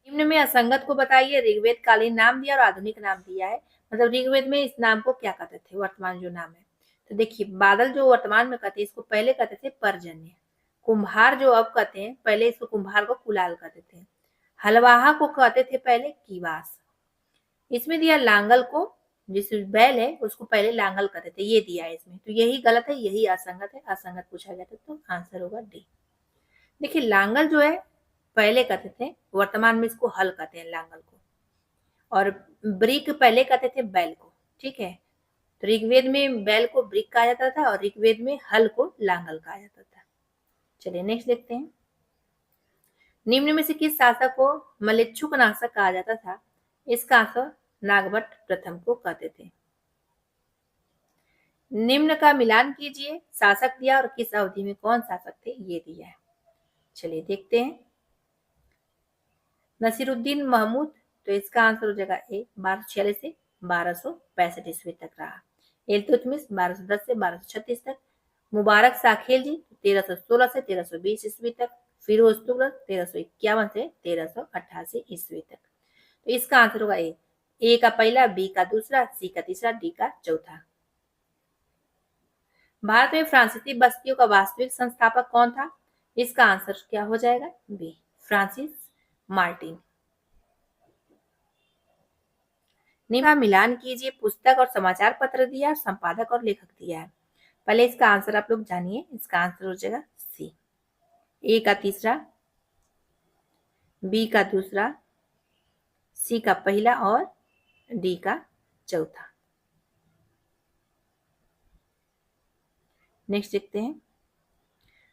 निम्न में असंगत को बताइए। ऋग्वेद कालीन नाम दिया और आधुनिक नाम दिया है, मतलब ऋग्वेद में इस नाम को क्या कहते थे? वर्तमान जो नाम है, तो देखिए, बादल जो वर्तमान में कहते हैं इसको पहले कहते थे पर्जन्य। कुम्हार जो अब कहते हैं, पहले इसको कुम्हार को कुलाल कहते थे। हलवाहा को कहते थे पहले कीवास। इसमें दिया लांगल को, जिस बैल है उसको पहले लांगल कहते थे, ये दिया है इसमें, तो यही गलत है, यही असंगत है। असंगत पूछा गया था, तो आंसर होगा डी। देखिए, लांगल जो है पहले कहते थे, वर्तमान में इसको हल कहते हैं लांगल को, और ब्रिक पहले कहते थे बैल को। ठीक है, तो ऋग्वेद में बैल को ब्रिक कहा जाता था और ऋग्वेद में हल को लांगल कहा जाता था। चलिए नेक्स्ट देखते हैं, निम्न में से किस शासक को मलेच्छुक नाशक कहा जाता था? इसका आंसर नागभट्ट प्रथम को कहते थे। निम्न का मिलान कीजिए, शासक दिया और किस अवधि में कौन शासक थे ये दिया है। चलिए देखते हैं, नसीरुद्दीन महमूद, तो इसका आंसर हो जाएगा ए, 1246 से 1265 ईस्वी तक रहा। इल्तुतमिश 1210 से 1236 तक। मुबारक साखेल जी 1316 से 1320 ईस्वी तक। फिरोज तुगलक 1351 से 1388 ईस्वी तक। तो इसका आंसर होगा ए का पहला, बी का दूसरा, सी का तीसरा, डी का चौथा। भारत में फ्रांसीसी बस्तियों का वास्तविक संस्थापक कौन था? इसका आंसर क्या हो जाएगा? B, Francis Martin. निम्न मिलान कीजिए, पुस्तक और समाचार पत्र दिया, संपादक और लेखक दिया है। पहले इसका आंसर आप लोग जानिए, इसका आंसर हो जाएगा सी, ए का तीसरा, बी का दूसरा, सी का पहला और डी का चौथा। नेक्स्ट देखते हैं,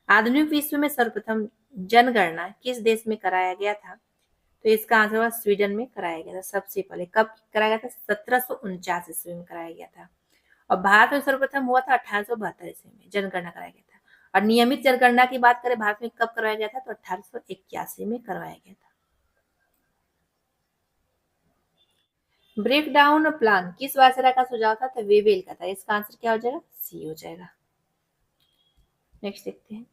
आधुनिक विश्व में सर्वप्रथम जनगणना किस देश में कराया गया था? तो इसका आंसर होगा स्वीडन में कराया गया था सबसे पहले। कब कराया गया था? 1749 ईस्वी में कराया गया था। और भारत में सर्वप्रथम हुआ था 1872 ईस्वी में जनगणना कराया गया था। और नियमित जनगणना की बात करें भारत में कब करवाया गया था, तो 1881 में करवाया गया था। ब्रेक डाउन प्लान किस वायसराय का सुझाव था, तो वेवेल का था। इसका आंसर क्या हो जाएगा, सी हो जाएगा। नेक्स्ट देखते हैं,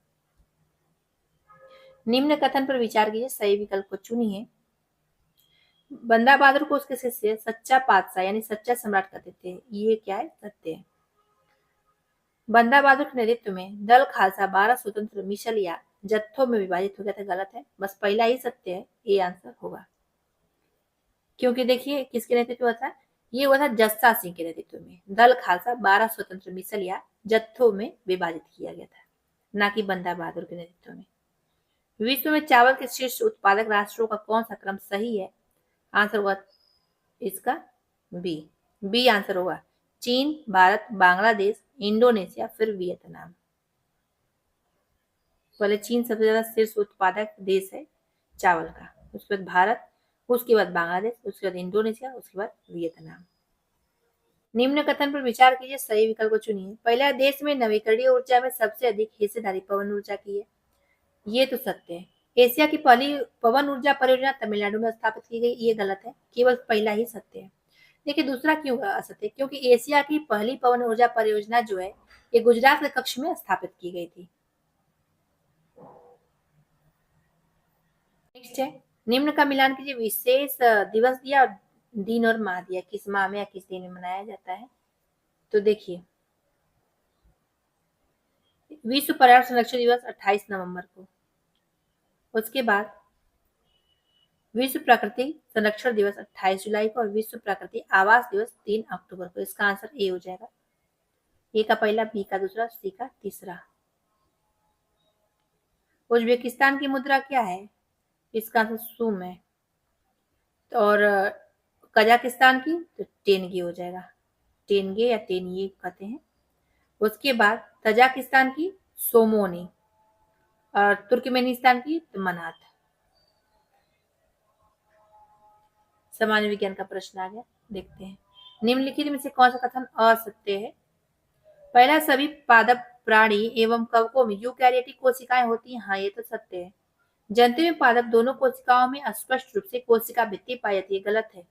निम्न कथन पर विचार कीजिए, सही विकल्प को चुनिए। बंदा बहादुर को उसके शिष्य सच्चा पातशाह यानी सच्चा सम्राट कहते थे, ये क्या है, सत्य है। बंदा बहादुर के नेतृत्व में दल खालसा 12 स्वतंत्र मिशल या जत्थों में विभाजित हो गया था, गलत है। बस पहला ही सत्य है, ये आंसर होगा। क्योंकि देखिए किसके नेतृत्व हुआ था, ये हुआ था जस्सा सिंह के नेतृत्व में। दल खालसा 12 स्वतंत्र मिसल या जत्थों में विभाजित किया गया था, ना कि बंदा बहादुर के नेतृत्व में। विश्व में चावल के शीर्ष उत्पादक राष्ट्रों का कौन सा क्रम सही है, आंसर होगा इसका बी आंसर होगा। चीन, भारत, बांग्लादेश, इंडोनेशिया, फिर वियतनाम। पहले चीन सबसे ज्यादा शीर्ष उत्पादक देश है चावल का, उसके बाद भारत, उसके बाद बांग्लादेश, उसके बाद इंडोनेशिया, उसके बाद वियतनाम। निम्न कथन पर विचार कीजिए, सही विकल्प को चुनिए। पहला, देश में नवीकरणीय ऊर्जा में सबसे अधिक हिस्सेदारी पवन ऊर्जा की है, ये तो सत्य है। एशिया की पहली पवन ऊर्जा परियोजना तमिलनाडु में स्थापित की गई, ये गलत है। केवल पहला ही सत्य है। देखिए दूसरा क्यों असत्य, क्योंकि एशिया की पहली पवन ऊर्जा परियोजना जो है ये गुजरात के कच्छ में स्थापित की गई थी। नेक्स्ट है, निम्न का मिलान कीजिए, विशेष दिवस दिया और दिन और माह दिया, किस माह में या किस दिन में मनाया जाता है। तो देखिए विश्व पर्यावरण संरक्षण दिवस 28 नवंबर को, उसके बाद विश्व प्रकृति संरक्षण दिवस 28 जुलाई को और विश्व प्रकृति आवास दिवस 3 अक्टूबर को। इसका आंसर ए हो जाएगा। ए का पहला, बी का दूसरा, सी का तीसरा। उज्बेकिस्तान की मुद्रा क्या है, इसका आंसर सुम है। और कजाकिस्तान की तो टेनगे हो जाएगा, टेनगे या टेनये कहते हैं। उसके बाद तजाकिस्तान की सोमोनी और तुर्कमेनिस्तान की तो मनात। सामान्य विज्ञान का प्रश्न आ गया, देखते हैं। निम्नलिखित में से कौन सा कथन असत्य है। पहला, सभी पादप प्राणी एवं कवकों में यूकैरियोटिक कोशिकाएं होती हैं, हाँ ये तो सत्य है। जंतु में पादप दोनों कोशिकाओं में स्पष्ट रूप से कोशिका भित्ति पाई जाती है, गलत है।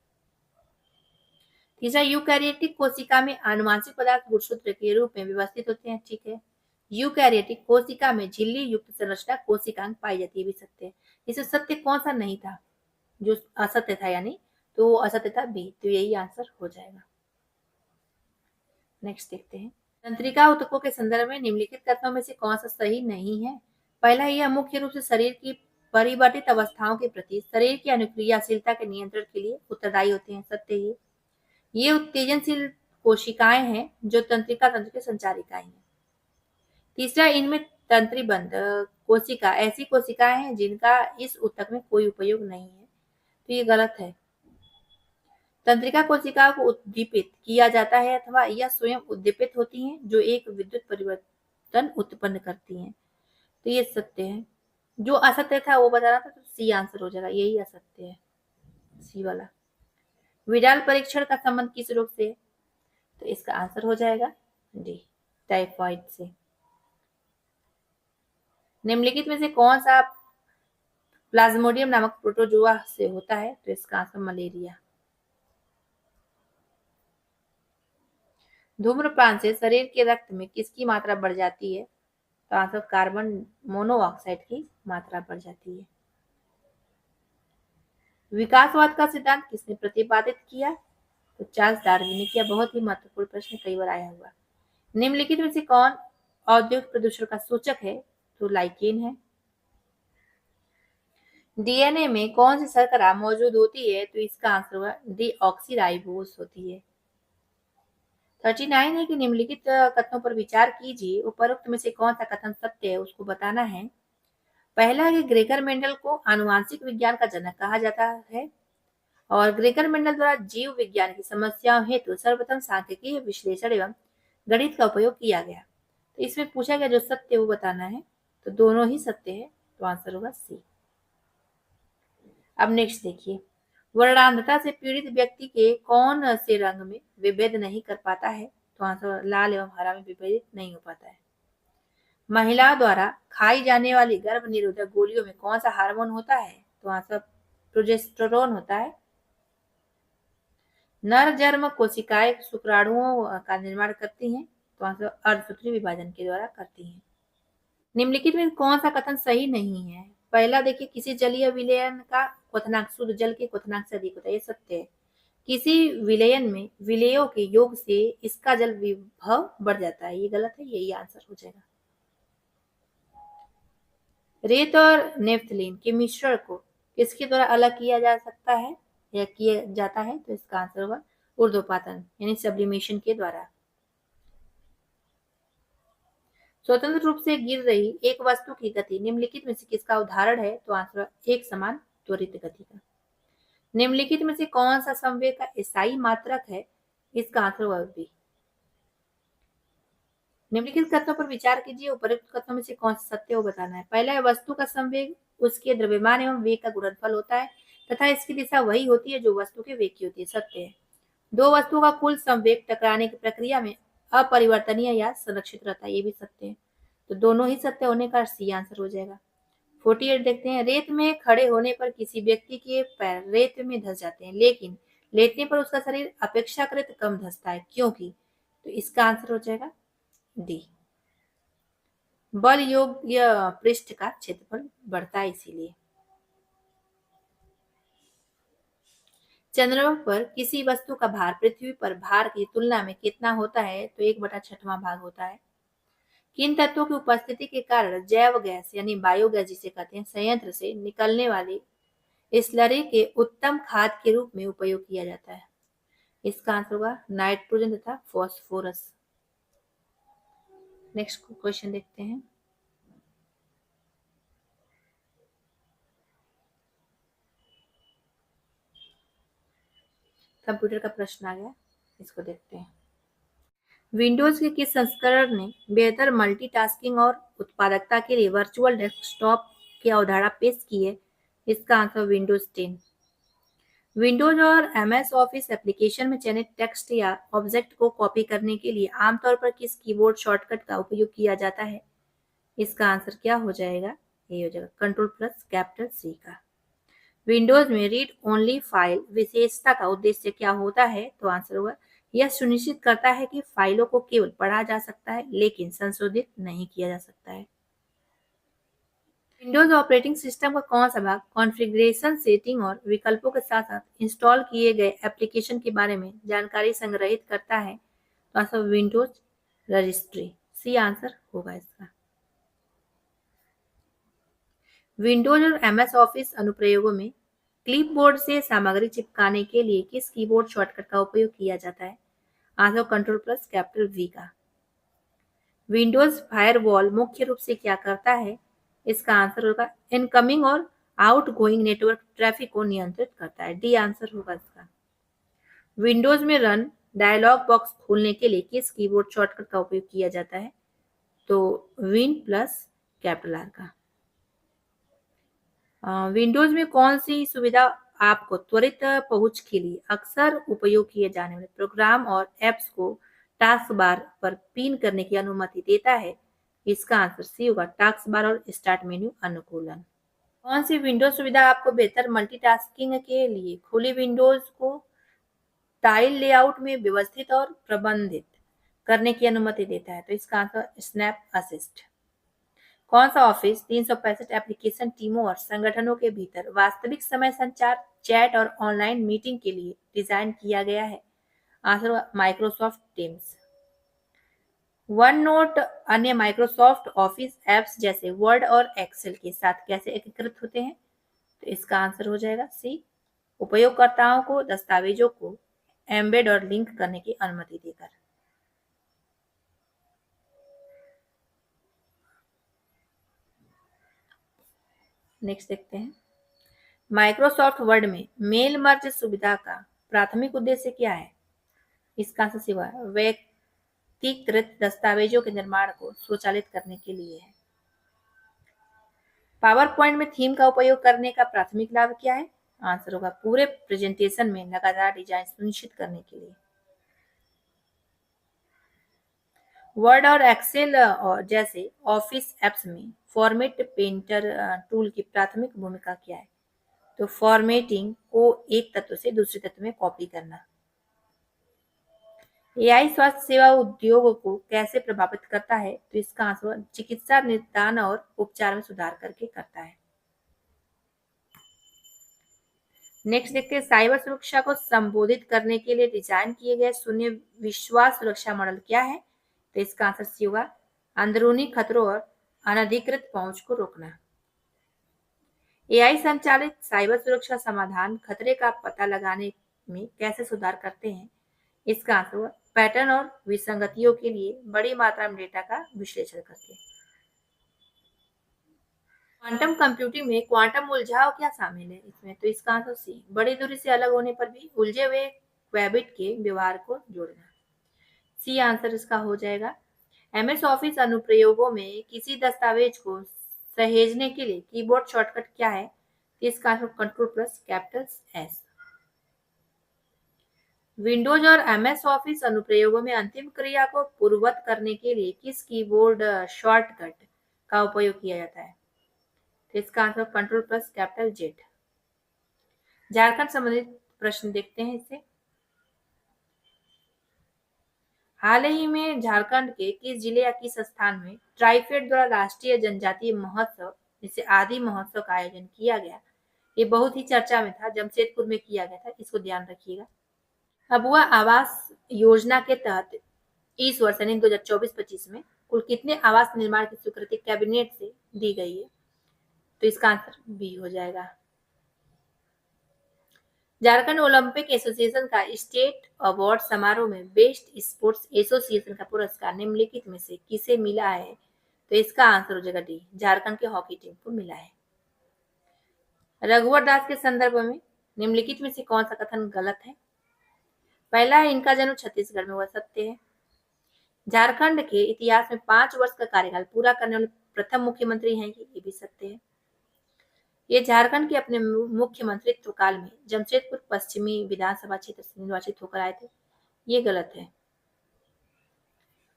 तीसरा, यूकैरियोटिक कोशिका में आनुवंशिक पदार्थ गुणसूत्र के रूप में व्यवस्थित होते हैं, ठीक है। यूकैरियोटिक कोशिका में झिल्ली युक्त संरचना कोशिकांग पाई जाती है, भी सत्य है। इसमें सत्य कौन सा नहीं था, जो असत्य था यानी, तो वो असत्य था बी, तो यही आंसर हो जाएगा। नेक्स्ट देखते हैं, तंत्रिका ऊतकों के संदर्भ में निम्नलिखित कथनों में से कौन सा सही नहीं है। पहला, यह मुख्य रूप से शरीर की परिवर्तित अवस्थाओं के प्रति शरीर की अनुक्रियाशीलता के नियंत्रण के लिए उत्तरदायी होते हैं, सत्य है। ये उत्तेजनशील कोशिकाएं हैं जो तंत्रिका तंत्र के संचारिकाएं हैं। तीसरा, इनमें तंत्रीबंध कोशिका ऐसी कोशिकाएं हैं जिनका इस ऊतक में कोई उपयोग नहीं है, तो ये गलत है। तंत्रिका कोशिका को उद्दीपित किया जाता है अथवा यह स्वयं उद्दीपित होती हैं, जो एक विद्युत परिवर्तन उत्पन्न करती हैं, तो ये सत्य है। जो असत्य था वो बताना था, तो सी आंसर हो जाएगा, यही असत्य है, सी वाला। विडाल परीक्षण का संबंध किस रोग से है, तो इसका आंसर हो जाएगा डी, टाइफाइड से। निम्नलिखित में से कौन सा प्लाज्मोडियम नामक प्रोटोजोआ से होता है, तो इसका आंसर मलेरिया। धूम्रपान से शरीर के रक्त में किसकी मात्रा बढ़ जाती है, तो आंसर कार्बन मोनोऑक्साइड की मात्रा बढ़ जाती है। विकासवाद का सिद्धांत किसने प्रतिपादित किया, तो चार्ल्स डार्विन ने किया। बहुत ही महत्वपूर्ण प्रश्न, कई बार आया हुआ। निम्नलिखित में से कौन औद्योगिक प्रदूषण का सूचक है, तो लाइकेन है। डीएनए में कौन सी शर्करा मौजूद होती है, तो इसका आंसर होगा डीऑक्सीराइबोस होती है। 39 है कि निम्नलिखित कथनों पर विचार कीजिए, उपरोक्त में से कौन सा कथन सत्य है, उसको बताना है। पहला है कि ग्रेगर मेंडल को आनुवांशिक विज्ञान का जनक कहा जाता है, और ग्रेगर मेंडल द्वारा जीव विज्ञान की समस्याओं हेतु सर्वप्रथम सांख्यिकीय विश्लेषण एवं गणित का उपयोग किया गया। तो इसमें पूछा गया जो सत्य वो बताना है, तो दोनों ही सत्य है, तो आंसर होगा सी। अब नेक्स्ट देखिए, वर्णांधता से पीड़ित व्यक्ति के कौन से रंग में वे भेद नहीं कर पाता है, तो आंसर लाल एवं हरा में विभाजित नहीं हो पाता है। महिलाओं द्वारा खाई जाने वाली गर्भ निरोधक गोलियों में कौन सा हार्मोन होता है? तो आंसर प्रोजेस्टेरोन होता है। नर जन्म कोशिकाएं शुक्राणुओं का निर्माण करती हैं, तो आंसर अर्धसूत्री विभाजन के द्वारा करती हैं। निम्नलिखित में कौन सा कथन सही नहीं है? पहला देखिए, किसी जलीय विलयन का क्वथनांक शुद्ध जल के क्वथनांक से अधिक होता है, ये सत्य है। किसी विलयन में विलेयों के योग से इसका जल विभव बढ़ जाता है, ये गलत है, यही आंसर हो जाएगा। रेत और नेफ्थलीन के मिश्रण को किसके द्वारा अलग किया जा सकता है या किया जाता है? तो इसका आंसर होगा ऊर्ध्वपातन यानी सब्लिमेशन के द्वारा। स्वतंत्र रूप से गिर रही एक वस्तु की गति निम्नलिखित में से किसका उदाहरण है? तो आंसर एक समान त्वरित गति का। निम्नलिखित में से कौन सा संवेग का स्थायी मात्रक है? इसका आंसर होगा बी। निम्नलिखित कथनों पर विचार कीजिए, उपरोक्त कथनों में से कौन सा सत्य वो बताना है। पहला है, वस्तु का संवेग उसके द्रव्यमान एवं वेग का गुणनफल होता है तथा इसकी दिशा वही होती है जो वस्तु के वेग की होती है, सत्य है। दो वस्तुओं का कुल संवेग टकराने की प्रक्रिया में अपरिवर्तनीय या संरक्षित रहता है, ये भी सत्य है। तो दोनों ही सत्य होने का सी आंसर हो जाएगा। 48 देखते हैं, रेत में खड़े होने पर किसी व्यक्ति के पैर रेत में धंस जाते हैं लेकिन लेटने पर उसका शरीर अपेक्षाकृत कम धंसता है, क्योंकि? तो इसका आंसर हो जाएगा डी। बल योग्य पृष्ठ का क्षेत्रफल बढ़ता है इसीलिए। चंद्रमा पर किसी वस्तु का भार पृथ्वी पर भार की तुलना में कितना होता है? तो 1/6वां भाग होता है। किन तत्वों की उपस्थिति के कारण जैव गैस यानी बायोगैस जिसे कहते हैं संयंत्र से निकलने वाली स्लरी के उत्तम खाद के रूप में उपयोग किया जाता है? इसका आंसर होगा नाइट्रोजन तथा फॉस्फोरस। नेक्स्ट क्वेश्चन देखते हैं। कंप्यूटर का प्रश्न आ गया, इसको देखते हैं। विंडोज के किस संस्करण ने बेहतर मल्टीटास्किंग और उत्पादकता के लिए वर्चुअल डेस्कटॉप की अवधारणा पेश की है? इसका आंसर विंडोज 10। विंडोज और एमएस ऑफिस एप्लीकेशन में चयनित टेक्स्ट या ऑब्जेक्ट को कॉपी करने के लिए आमतौर पर किस कीबोर्ड शॉर्टकट का उपयोग किया जाता है? इसका आंसर क्या हो जाएगा? ये हो जाएगा Ctrl+C का। विंडोज में रीड ओनली फाइल विशेषता का उद्देश्य क्या होता है? तो आंसर होगा यह सुनिश्चित करता है कि फाइलों को केवल पढ़ा जा सकता है लेकिन संशोधित नहीं किया जा सकता है। विंडोज ऑपरेटिंग सिस्टम का कौन सा भाग कॉन्फ़िगरेशन, सेटिंग और विकल्पों के साथ साथ इंस्टॉल किए गए एप्लीकेशन के बारे में जानकारी संग्रहित करता है? तो answer Windows registry, C answer होगा इसका। विंडोज और एमएस ऑफिस अनुप्रयोगों में क्लिपबोर्ड से सामग्री चिपकाने के लिए किस कीबोर्ड शॉर्टकट का उपयोग किया जाता है? आंसर Ctrl+V का। विंडोज फायरवॉल मुख्य रूप से क्या करता है? इसका आंसर होगा इनकमिंग और आउटगोइंग नेटवर्क ट्रैफिक को नियंत्रित करता है, डी आंसर होगा इसका। विंडोज में रन डायलॉग बॉक्स खोलने के लिए किस कीबोर्ड शॉर्टकट का उपयोग किया जाता है? तो Win+R का। विंडोज में कौन सी सुविधा आपको त्वरित पहुंच के लिए अक्सर उपयोग किए जाने वाले प्रोग्राम और एप्स को टास्क बार पर पिन करने की अनुमति देता है? इसका आंसर सी होगा टास्क बार और स्टार्ट मेन्यू अनुकूलन। कौन सी विंडोज सुविधा आपको बेहतर मल्टीटास्किंग के लिए खुली विंडोज को टाइल लेआउट में व्यवस्थित और प्रबंधित करने की अनुमति देता है? तो इसका आंसर स्नैप असिस्ट। कौन सा ऑफिस 365 एप्लीकेशन टीमों और संगठनों के भीतर वास्तविक समय संचार, चैट और ऑनलाइन मीटिंग के लिए डिजाइन किया गया है? Answer Microsoft teams. One note अन्य माइक्रोसॉफ्ट ऑफिस एप्स जैसे वर्ड और एक्सेल के साथ कैसे एकीकृत होते हैं? तो इसका आंसर हो जाएगा सी, उपयोगकर्ताओं को दस्तावेजों को एम्बेड और लिंक करने की अनुमति देकर। नेक्स्ट देखते हैं, माइक्रोसॉफ्ट वर्ड में मेल मर्ज सुविधा का प्राथमिक उद्देश्य क्या है? इसका आंसर सी है व्यक्तिगत दस्तावेजों के निर्माण को स्वचालित करने के लिए है। पावर पॉइंट में थीम का उपयोग करने का प्राथमिक लाभ क्या है? आंसर होगा पूरे प्रेजेंटेशन में लगातार डिजाइन सुनिश्चित करने के लिए। वर्ड और एक्सेल और जैसे ऑफिस एप्स में फॉर्मेट पेंटर टूल की प्राथमिक भूमिका क्या है? तो फॉर्मेटिंग को एक तत्व से दूसरे तत्व में कॉपी करना। एआई स्वास्थ्य सेवा उद्योग को कैसे प्रभावित करता है? तो इसका आंसर चिकित्सा निदान और उपचार में सुधार करके करता है। नेक्स्ट देखते हैं, साइबर सुरक्षा को संबोधित करने के लिए डिजाइन किए गए शून्य विश्वास सुरक्षा मॉडल क्या है? तो इसका आंसर सी होगा, अंदरूनी खतरों और अनधिकृत पहुंच को रोकना। एआई संचालित साइबर सुरक्षा समाधान खतरे का पता लगाने में कैसे सुधार करते हैं? इसका आंसर पैटर्न और विसंगतियों के लिए बड़ी मात्रा में डेटा का विश्लेषण करके। क्वांटम कंप्यूटिंग में क्वांटम उलझाव क्या शामिल है इसमें? तो इसका आंसर सी, बड़ी दूरी से अलग होने पर भी उलझे हुए क्वेबिट के व्यवहार को जोड़ना। सी आंसर इसका हो जाएगा। एमएस ऑफिस अनुप्रयोगों में किसी दस्तावेज को सहेजने के लिए कीबोर्ड शॉर्टकट क्या है? इसका answer control plus capital S. Windows और एमएस ऑफिस अनुप्रयोगों में अंतिम क्रिया को पूर्ववत करने के लिए किस कीबोर्ड शॉर्टकट का उपयोग किया जाता है? तो इसका answer control plus capital Z. Jharkhand संबंधित प्रश्न देखते हैं इससे। हाल ही में झारखंड के किस जिले या किस स्थान में ट्राइफेड द्वारा राष्ट्रीय जनजातीय महोत्सव जिसे आदि महोत्सव का आयोजन किया गया? ये बहुत ही चर्चा में था, जमशेदपुर में किया गया था, इसको ध्यान रखिएगा। अबुआ आवास योजना के तहत इस वर्ष यानी 2024-25 में कुल कितने आवास निर्माण की स्वीकृति कैबिनेट से दी गई है? तो इसका आंसर बी हो जाएगा। झारखंड ओलंपिक एसोसिएशन का स्टेट अवार्ड समारोह में बेस्ट स्पोर्ट्स एसोसिएशन का पुरस्कार निम्नलिखित में से किसे मिला है? तो इसका आंसर हो जाएगा डी, झारखंड के हॉकी टीम को मिला है। रघुवर दास के संदर्भ में निम्नलिखित में से कौन सा कथन गलत है? पहला है, इनका जन्म छत्तीसगढ़ में हुआ, सत्य है। झारखंड के इतिहास में 5 वर्ष का कार्यकाल पूरा करने वाले प्रथम मुख्यमंत्री हैं, ये भी सत्य है। ये झारखंड के अपने मुख्यमंत्रित्व काल में जमशेदपुर पश्चिमी विधानसभा क्षेत्र से निर्वाचित होकर आए थे, ये गलत है।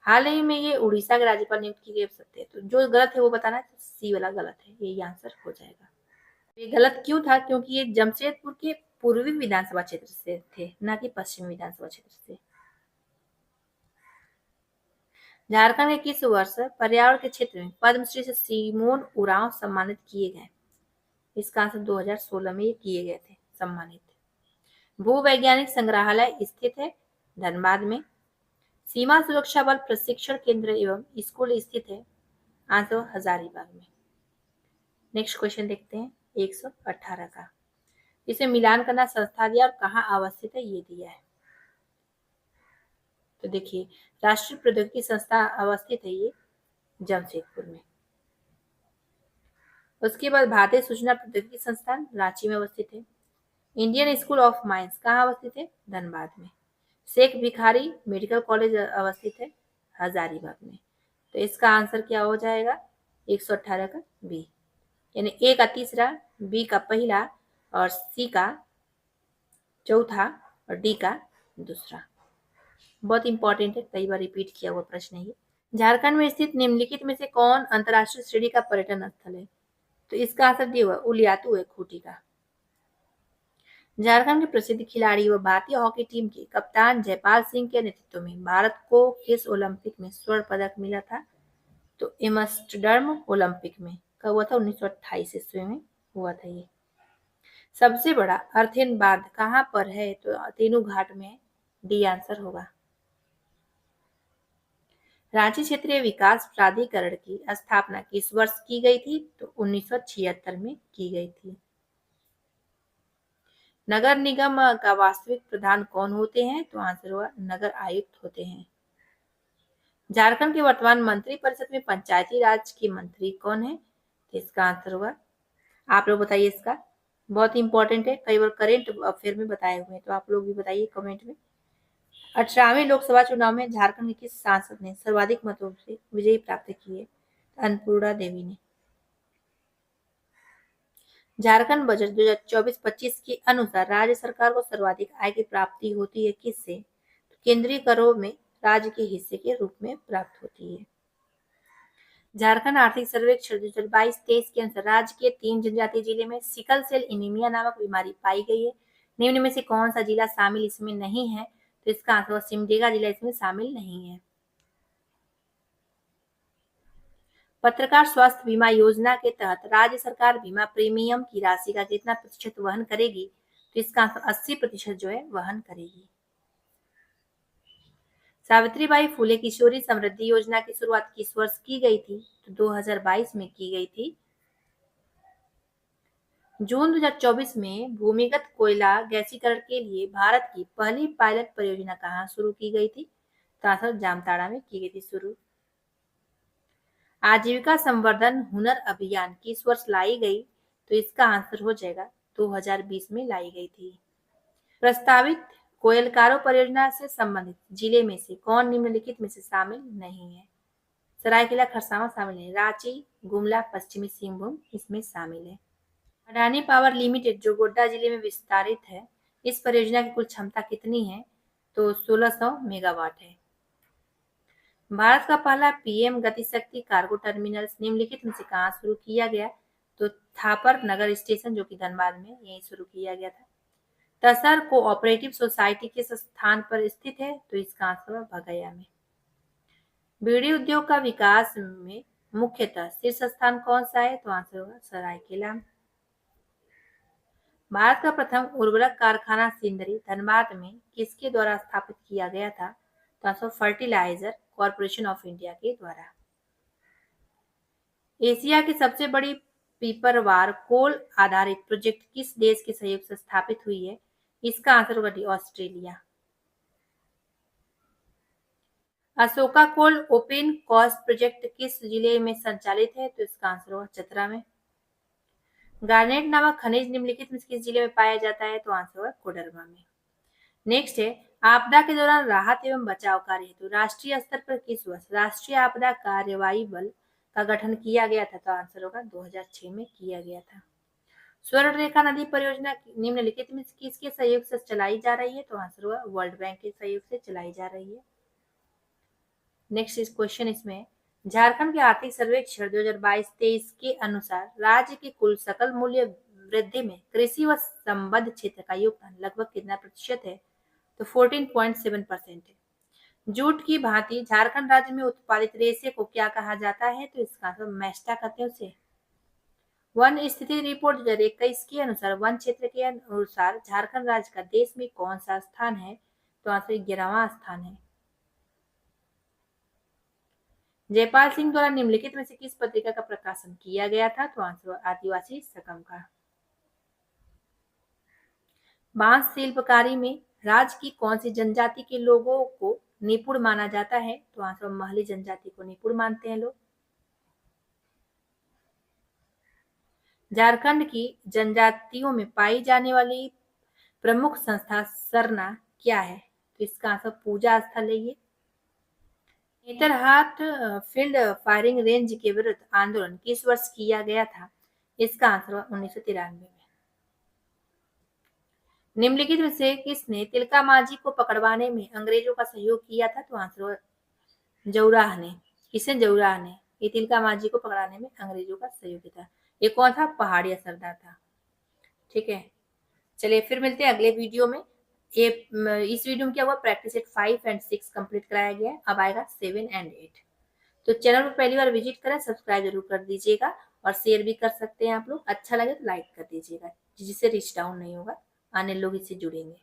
हाल ही में ये उड़ीसा के राज्यपाल नियुक्त की गई, सत्य है। तो जो गलत है वो बताना है, तो सी वाला गलत है, यही आंसर हो जाएगा। ये गलत क्यों था? क्योंकि ये जमशेदपुर के पूर्वी विधानसभा क्षेत्र से थे, न कि पश्चिमी विधानसभा क्षेत्र से। झारखंड के किस वर्ष पर्यावरण के क्षेत्र में पद्मश्री से सिमोन उरांव सम्मानित किए गए? इसका आंसर 2016 में ये किए गए थे सम्मानित। भूवैज्ञानिक संग्रहालय स्थित है धनबाद में। सीमा सुरक्षा बल प्रशिक्षण केंद्र एवं स्कूल स्थित है आंसर हजारीबाग में। नेक्स्ट क्वेश्चन देखते हैं 118 का। इसे मिलान करना संस्था दिया और कहाँ अवस्थित है ये दिया है। तो देखिए, राष्ट्रीय प्रौद्योगिकी संस्था अवस्थित है ये जमशेदपुर में। उसके बाद भारतीय सूचना प्रौद्योगिकी संस्थान रांची में अवस्थित है। इंडियन स्कूल ऑफ माइंस कहाँ अवस्थित है? धनबाद में। शेख भिखारी मेडिकल कॉलेज अवस्थित है हजारीबाग में। तो इसका आंसर क्या हो जाएगा? 118 का बी, यानी ए का तीसरा, बी का पहला और सी का चौथा और डी का दूसरा। बहुत इंपॉर्टेंट है, कई बार रिपीट किया हुआ प्रश्न है ये। झारखंड में स्थित निम्नलिखित में से कौन अंतरराष्ट्रीय श्रेणी का पर्यटन स्थल है? तो इसका आंसर डी हुआ, उलियातू है खूंटी का। झारखंड के प्रसिद्ध खिलाड़ी व भारतीय हॉकी टीम के कप्तान जयपाल सिंह के नेतृत्व में भारत को किस ओलंपिक में स्वर्ण पदक मिला था? तो एम्स्टर्डम ओलंपिक में कब हुआ था? 1928 ईस्वी में हुआ था ये। सबसे बड़ा अर्थेन बांध कहाँ पर है? तो तेनू घाट में, डी आंसर होगा। रांची क्षेत्रीय विकास प्राधिकरण की स्थापना किस वर्ष की गई थी? तो 1976 में की गई थी। नगर निगम का वास्तविक प्रधान कौन होते हैं? तो आंसर होगा नगर आयुक्त होते हैं। झारखंड के वर्तमान मंत्री परिषद में पंचायती राज के मंत्री कौन है? तो इसका आंसर होगा, आप लोग बताइए इसका, बहुत इंपॉर्टेंट है, कई बार करेंट अफेयर में बताए हुए हैं, तो आप लोग भी बताइए कमेंट में। 18वें लोकसभा चुनाव में झारखंड के किस सांसद ने सर्वाधिक मतों से विजयी प्राप्त की है? अन्नपूर्णा देवी ने। झारखंड बजट 2024-25 के अनुसार राज्य सरकार को सर्वाधिक आय की प्राप्ति होती है किससे? तो केंद्रीय करों में राज्य के हिस्से के रूप में प्राप्त होती है। झारखंड आर्थिक सर्वेक्षण 2022-23 के अनुसार राज्य के 3 जनजातीय जिले में सिकल सेल एनीमिया नामक बीमारी पाई गई है। निम्न में से कौन सा जिला शामिल इसमें नहीं है? तो इसका आंसर सिमडेगा जिला इसमें शामिल नहीं है। पत्रकार स्वास्थ्य बीमा योजना के तहत राज्य सरकार बीमा प्रीमियम की राशि का कितना प्रतिशत वहन करेगी? तो इसका आंसर 80% जो है वहन करेगी। सावित्रीबाई फुले किशोरी समृद्धि योजना की शुरुआत किस वर्ष की गई थी? तो 2022 में की गई थी। जून 2024 में भूमिगत कोयला गैसीकरण के लिए भारत की पहली पायलट परियोजना कहाँ शुरू की गई थी? तो आंसर जामताड़ा में की गई थी शुरू। आजीविका संवर्धन हुनर अभियान किस वर्ष लाई गई? तो इसका आंसर हो जाएगा 2020 में लाई गई थी। प्रस्तावित कोयलकारो परियोजना से संबंधित जिले में से कौन निम्नलिखित में से शामिल नहीं है? सरायकेला खरसावां शामिल है, रांची, गुमला, पश्चिमी सिंहभूम इसमें शामिल है। अडानी पावर लिमिटेड जो गोड्डा जिले में विस्तारित है, इस परियोजना की कुल क्षमता कितनी है? तो 1600 मेगावाट है। भारत का पहला पीएम गतिशक्ति कार्गो टर्मिनल निम्नलिखित में से कहाँ शुरू किया गया? तो थापर नगर स्टेशन जो कि धनबाद में यही शुरू किया गया था। तसर कोऑपरेटिव सोसाइटी किस स्थान पर स्थित है? तो इसका आंसर भगैया में। बीड़ी उद्योग का विकास में मुख्यतः शीर्ष स्थान कौन सा है? तो आंसर होगा सरायकेला। भारत का प्रथम उर्वरक कारखाना सिंदरी धनबाद में किसके द्वारा स्थापित किया गया था? तो answer Fertilizer Corporation of India के द्वारा। एशिया की सबसे बड़ी पीपरवार कोल आधारित प्रोजेक्ट किस देश के सहयोग से स्थापित हुई है? इसका आंसर होगा ऑस्ट्रेलिया। अशोका कोल ओपन कास्ट प्रोजेक्ट किस जिले में संचालित है? तो इसका आंसर होगा चतरा में। गार्नेट नामक खनिज निम्नलिखित में किस जिले में पाया जाता है? तो आंसर होगा कोडरमा में। नेक्स्ट है आपदा के दौरान राहत एवं बचाव कार्य हेतु राष्ट्रीय स्तर पर किस वर्ष राष्ट्रीय आपदा कार्यवाही बल का गठन किया गया था? तो आंसर होगा 2006 में किया गया था। स्वर्ण रेखा नदी परियोजना निम्नलिखित में किसके सहयोग से चलाई जा रही है? तो आंसर होगा वर्ल्ड बैंक के सहयोग से चलाई जा रही है। नेक्स्ट इस क्वेश्चन इसमें झारखंड के आर्थिक सर्वेक्षण 2022-23 के अनुसार राज्य की कुल सकल मूल्य वृद्धि में कृषि व संबद्ध क्षेत्र का योगदान लगभग कितना प्रतिशत है? तो 14.7% है। जूट की भांति झारखंड राज्य में उत्पादित रेशे को क्या कहा जाता है? तो इसका आंसर मैस्टा कहते हैं उसे। वन स्थिति रिपोर्ट 2021 के अनुसार वन क्षेत्र के अनुसार झारखंड राज्य का देश में कौन सा स्थान है? तो आंसर 11वां स्थान है। जयपाल सिंह द्वारा निम्नलिखित में से किस पत्रिका का प्रकाशन किया गया था? तो आंसर आदिवासी सकम का। बांस शिल्पकारी में राज्य की कौन सी जनजाति के लोगों को निपुण माना जाता है? तो आंसर महली जनजाति को निपुण मानते हैं लोग। झारखंड की जनजातियों में पाई जाने वाली प्रमुख संस्था सरना क्या है? तो इसका आंसर पूजा स्थल है ये। नेतरहाट फील्ड फायरिंग रेंज के विरुद्ध आंदोलन किस वर्ष किया गया था? इसका आंसर 1993 में। निम्नलिखित में से किसने तिलका मांझी को पकड़वाने में अंग्रेजों का सहयोग किया था? तो आंसर जौराह ने। किसने? जौराह ने। ये तिलका मांझी को पकड़ाने में अंग्रेजों का सहयोग किया था। ये कौन था? पहाड़िया सरदार था। ठीक है, चलिए फिर मिलते हैं अगले वीडियो में। इस वीडियो में क्या हुआ, प्रैक्टिस सेट 5 और 6 कंप्लीट कराया गया है। अब आएगा 7 और 8। तो चैनल पर पहली बार विजिट करें, सब्सक्राइब जरूर कर दीजिएगा और शेयर भी कर सकते हैं आप लोग। अच्छा लगे तो लाइक कर दीजिएगा, जिससे रीच डाउन नहीं होगा, आने लोग इससे जुड़ेंगे।